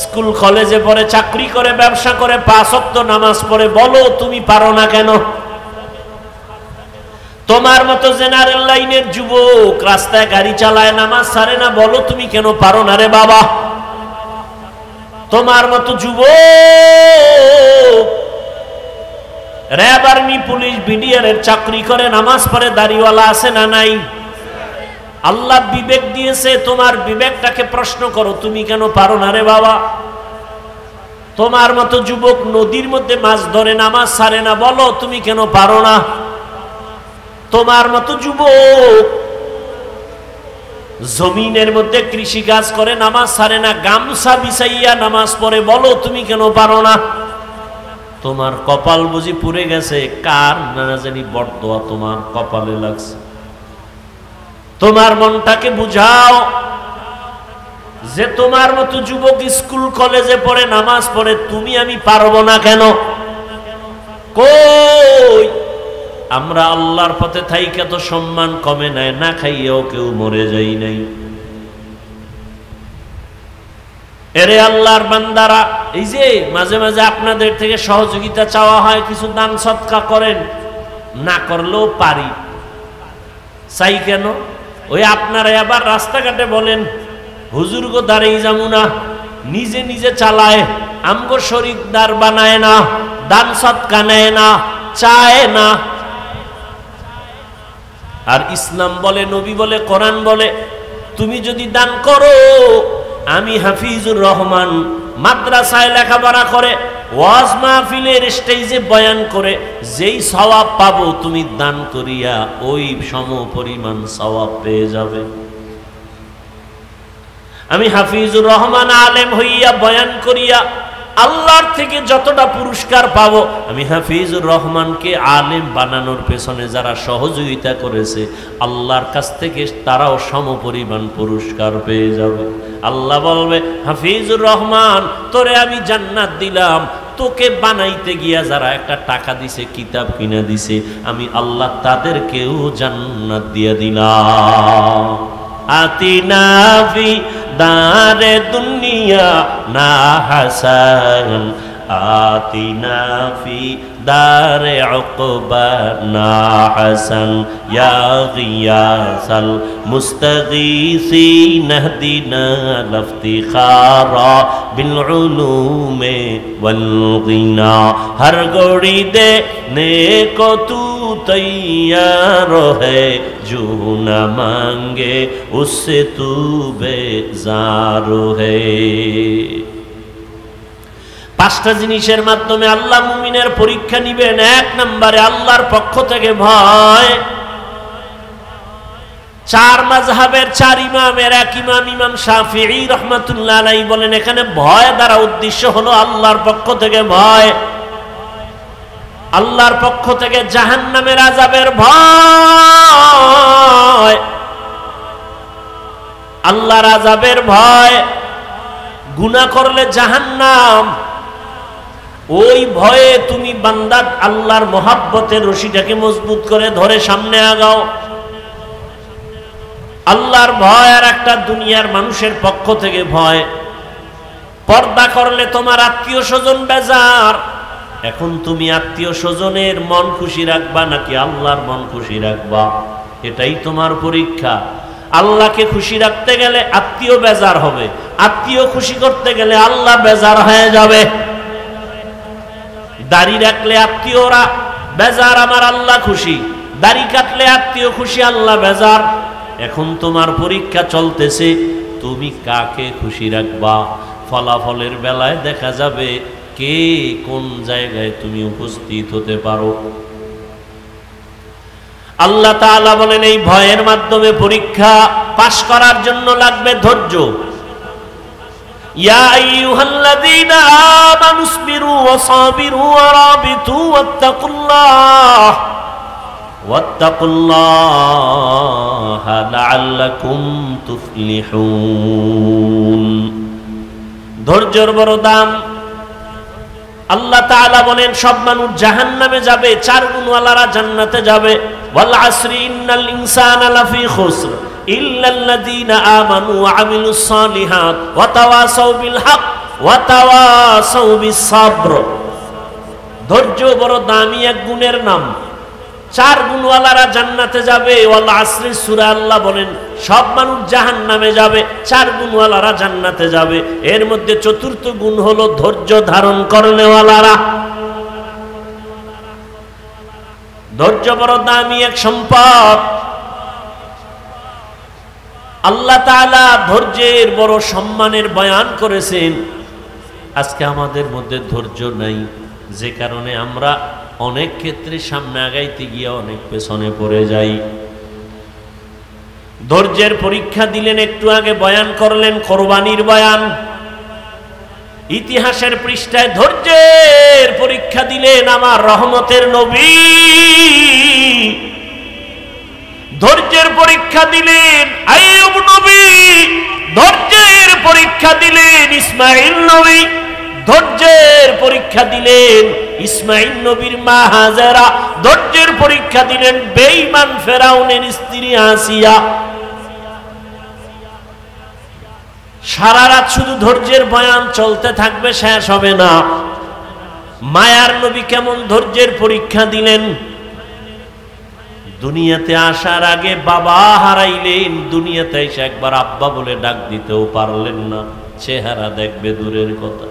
স্কুল কলেজে পড়ে, চাকরি করে, ব্যবসা করে, 5 ওয়াক্ত নামাজ পড়ে, বলো তুমি পারো না কেন? তোমার মতো জেনারেল লাইনের যুবক রাস্তায় গাড়ি চালায়, নামাজ ছাড়ে না, বলো তুমি কেন পারো না রে বাবা? তোমার মতো যুবক র্যাব, আর্মি, পুলিশ, বিডিআর এর চাকরি করে, নামাজ পড়ে, দাড়িওয়ালা আছে না নাই? আল্লাহ বিবেক দিয়েছে, তোমার বিবেকটাকে প্রশ্ন করো, তুমি কেন পারো না রে বাবা? তোমার মতো যুবক নদীর মধ্যে মাছ ধরে, নামাজ ছাড়ে না, বলো তুমি কেন পারো না? তোমার মতো যুবক জমিনের মধ্যে কৃষি কাজ করে, নামাজ ছাড়ে না, গামছা বিছাইয়া নামাজ পড়ে, বলো তুমি কেন পারো না? তোমার কপাল বুঝি পুড়ে গেছে? কার না জানি বরদোয়া তোমার কপালে লাগছে। তোমার মনটাকে বুঝাও যে তোমার মতো যুবক স্কুল কলেজে পড়ে, নামাজ পড়ে, তুমি আমি পারবো না কেন? কই আমরা আল্লাহর পথে থাইকা তো সম্মান কমে নাই, না খাইয়াও কেউ মরে যাই নাই। এরে আল্লাহর বান্দারা, এই যে মাঝে মাঝে আপনাদের থেকে সহযোগিতা চাওয়া হয়, কিছু দান সদকা করেন, না করলেও পারি। চাই কেন? ওই আপনারা আবার রাস্তাঘাটে বলেন হুজুর গো দাঁড়িয়ে যাবো না, নিজে নিজে চালায়, আমগো শরীকদার বানায় না, দান সদকা নেয় না, চায় না। আর ইসলাম বলে, নবী বলে, কোরআন বলে, তুমি যদি দান করো, আমি হাফিজুর রহমান মাদ্রাসায় লেখাপড়া করে, ওয়াজ মাহফিলের স্টেজে বয়ান করে যেই সওয়াব পাবো, তুমি দান করিয়া ওই সম পরিমাণ সওয়াব পেয়ে যাবে। আমি হাফিজুর রহমান আলেম হইয়া বয়ান করিয়া আল্লাহর থেকে যতটা পুরস্কার পাবো, আমি হাফিজুর রহমানকে আলেম বানানোর পেছনে যারা সহযোগিতা করেছে, আল্লাহর কাছ থেকে তারাও সমপরিমাণ পুরস্কার পেয়ে যাবে। আল্লাহ বলবে, হাফিজুর রহমান তোরে আমি জান্নাত দিলাম, তোকে বানাইতে গিয়া যারা একটা টাকা দিছে, কিতাব কিনা দিছে, আমি আল্লাহ তাদেরকেও জান্নাত দিয়ে দিলাম। আতিনা ফি দারে দুনিয়া না হাসান, আতিনা ফি দারে উকবা না হাসান, ইয়া গিয়াসাল মুস্তাগীসিন ইহদিনা লিফতিখারা বিল উলুমে ওয়াল গিনা। হর গড়ি দে নেকো তু তৈয়ার है, जो न मांगे उससे तू बेजार है। 5টা জিনিসের মাধ্যমে আল্লাহ মুমিনের পরীক্ষা নিবেন। 1 নম্বরে আল্লাহর পক্ষ থেকে ভয়, চার মাযহাবের চার ইমামের এক ইমাম, ইমাম শাফিঈ রাহমাতুল্লাহ আলাইহি বলেন, এখানে ভয় দ্বারা উদ্দেশ্য হলো আল্লাহর পক্ষ থেকে ভয়, আল্লাহর পক্ষ থেকে জাহান্নামের আযাবের ভয়, আল্লাহর আযাবের ভয়। গুনাহ করলে জাহান্নাম, ওই ভয়ে তুমি বান্দা আল্লাহর মহাব্বতের রশিটাকে মজবুত করে ধরে সামনে আগাও। আল্লাহর ভয় আর একটা দুনিয়ার মানুষের পক্ষ থেকে ভয়। পর্দা করলে তোমার আত্মীয় স্বজন বেজার, এখন তুমি আত্মীয় স্বজনের মন খুশি রাখবা নাকি আল্লাহর মন খুশি রাখবা, এটাই তোমার পরীক্ষা। আল্লাহকে খুশি রাখতে গেলে আত্মীয় বেজার হবে, আত্মীয় খুশি করতে গেলে আল্লাহ বেজার হয়ে যাবে। দাড়ি রাখলে আত্মীয়রা বেজার, আমার আল্লাহ খুশি, দাড়ি কাটলে আত্মীয় খুশি, আল্লাহ বেজার। এখন তোমার পরীক্ষা চলতেছে, তুমি কাকে খুশি রাখবা। ফলাফলের বেলায় দেখা যাবে কে কোন জায়গায় তুমি উপস্থিত হতে পারো। আল্লাহ তাআলা বলেন, এই ভয়ের মাধ্যমে পরীক্ষা পাশ করার জন্য লাগবে ধৈর্য। ইয়া আইয়ুহাল্লাযীনা আমানুসবিরু ওয়াসাবিরু ওয়ারাবিতু ওয়াত্তাকুল্লাহা লাআল্লাকুম তুফলিহুন। ধৈর্যের বড় দাম। আল্লাহ তাআলা বলেন, সব মানুষ জাহান্নামে যাবে, চার গুণওয়ালারা জান্নাতে যাবে। ওয়াল আসরি ইন্নাল ইনসানা লাফি খুসর ইল্লাল্লাযীনা আমানু ওয়া আমিলুস সালিহাত ওয়া তাওয়াসাউ বিল হক ওয়া তাওয়াসাউ বিস সাবর। ধৈর্য বড় দামি এক গুণের নাম। চার গুণওয়ালারা জান্নাতে যাবে। ওয়াল আসরি সূরা আল্লাহ বলেন সব মানুষ জাহান্নামে যাবে, চার গুণওয়ালারা জান্নাতে যাবে। এর মধ্যে চতুর্থ গুণ হলো ধৈর্য ধারণ করনেওয়ালারা। ধৈর্য বড় দামি এক সম্পদ। আল্লাহ তাআলা ধৈর্যের বড় সম্মানের বয়ান করেছেন। আজকে আমাদের মধ্যে ধৈর্য নাই, যে কারণে আমরা অনেক ক্ষেত্রে সামনে আগাইতে গিয়ে অনেক পেছনে পড়ে যাই। ধৈর্যের পরীক্ষা দিলেন, একটু আগে বয়ান করলেন কোরবানির বয়ান। ইতিহাসের পৃষ্ঠায় ধৈর্যের পরীক্ষা দিলেন আমার রহমতের নবী। ধৈর্যের পরীক্ষা দিলেন আইয়ুব নবী, ধৈর্যের পরীক্ষা দিলেন ইসমাঈল নবী, ধৈর্যের পরীক্ষা দিলেন ইসমাঈল নবীর মা হাজেরা, ধৈর্যের পরীক্ষা দিলেন বেঈমান ফেরাউনের স্ত্রী আসিয়া। সারা রাত শুধু ধৈর্যের বয়ান চলতে থাকবে, শেষ হবে না। মায়ার নবী কেমন ধৈর্যের পরীক্ষা দিলেন। দুনিয়াতে আসার আগে বাবা হারাইলেন, দুনিয়াতে এসে একবার আব্বা বলে ডাক দিতেও পারলেন না, চেহারা দেখবে দূরের কথা।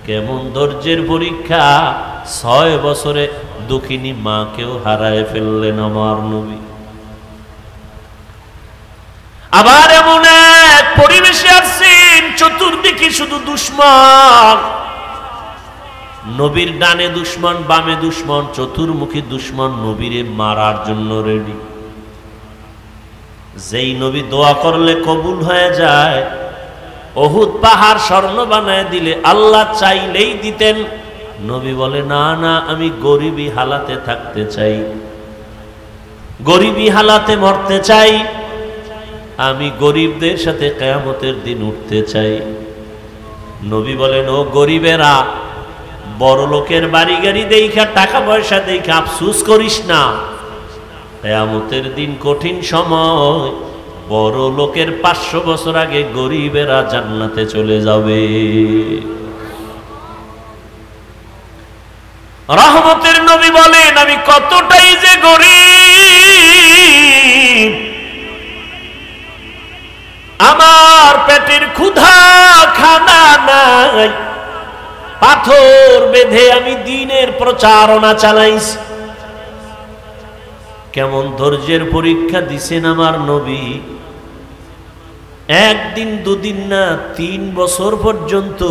কেমন ধৈর্যের পরীক্ষা। 6 বছরে দুঃখিনী মাকেও হারায় ফেললেন আমার নবী। আবার এমন এক পরিবেশে আসছেন, চতুর্দিকে শুধু দুশ্মন। নবীর ডানে দুশ্মন, বামে দুশ্মন, চতুর্মুখী দুশ্মন নবীরে মারার জন্য রেডি। যেই নবী দোয়া করলে কবুল হয়ে যায়, উহুদ পাহাড় স্বর্ণ বানায় দিলে আল্লাহ চাইলেই দিতেন। নবী বলে, না না, আমি গরিবী হালাতে থাকতে চাই, গরিবী হালাতে মরতে চাই, আমি গরিবদের সাথে কিয়ামতের দিন উঠতে চাই। নবী বলেন, ও গরিবেরা, বড় লোকের বাড়ি গাড়ি দেখা, টাকা পয়সা দেখা আফসোস করিস না। কিয়ামতের দিন কঠিন সময়, বড় লোকের 500 বছর আগে গরিবেরা জান্নাতে চলে যাবে। রহমতের নবী বলেন, আমি কতটাই যে গরিব, আমার পেটের ক্ষুধা খানা নাই, পাথর বেঁধে আমি দ্বীনের প্রচারণা চালাইছি। কেমন ধৈর্যের পরীক্ষা দিছেন আমার নবী। একদিন দুদিন না, 3 বছর পর্যন্ত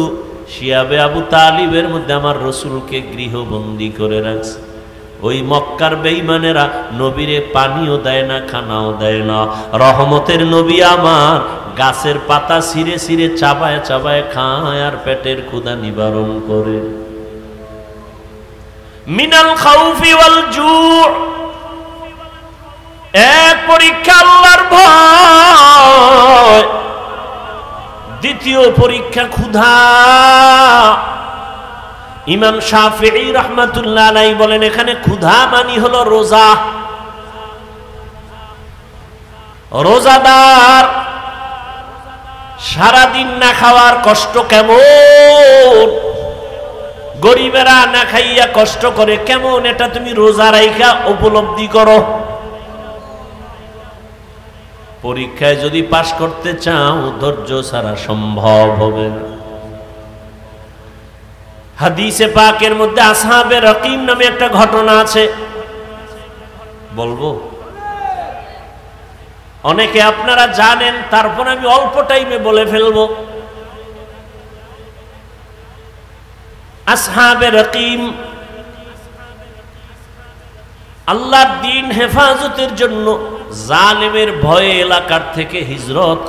শিয়াবে আবু তালিবের মধ্যে আমার রসুলকে গৃহবন্দী করে রাখছে। ওই মক্কার বেঈমানেরা নবীরে পানিও দেয় না, খানাও দেয় না। রহমতের নবী আমার গাছের পাতা ছিঁড়ে ছিঁড়ে চাবায় চাবায় খায় আর পেটের ক্ষুধা নিবারণ করে। মিনাল খাউফি ওয়াল জু, এক পরীক্ষা আল্লাহর ভয়, দ্বিতীয় পরীক্ষা ক্ষুধা। ইমাম শাফিঈ রাহমাতুল্লাহ আলাইহি বলেন এখানে ক্ষুধা মানে হলো রোজা। রোজাদার সারাদিন না খাওয়ার কষ্ট কেমন, গরিবেরা না খাইয়া কষ্ট করে কেমন, এটা তুমি রোজা রাইখা উপলব্ধি করো। পরীক্ষায় যদি পাশ করতে চাও ধৈর্য ছাড়া সম্ভব হবে না। হাদিসে পাকের মধ্যে আসহাবে রকিম নামে একটা ঘটনা আছে, বলবো? অনেকে আপনারা জানেন, তারপর আমি অল্প টাইমে বলে ফেলবো। আসহাবে রকিম আল্লাহর দ্বীন হেফাজতের জন্য জালেমের ভয়ে এলাকার থেকে হিজরত করে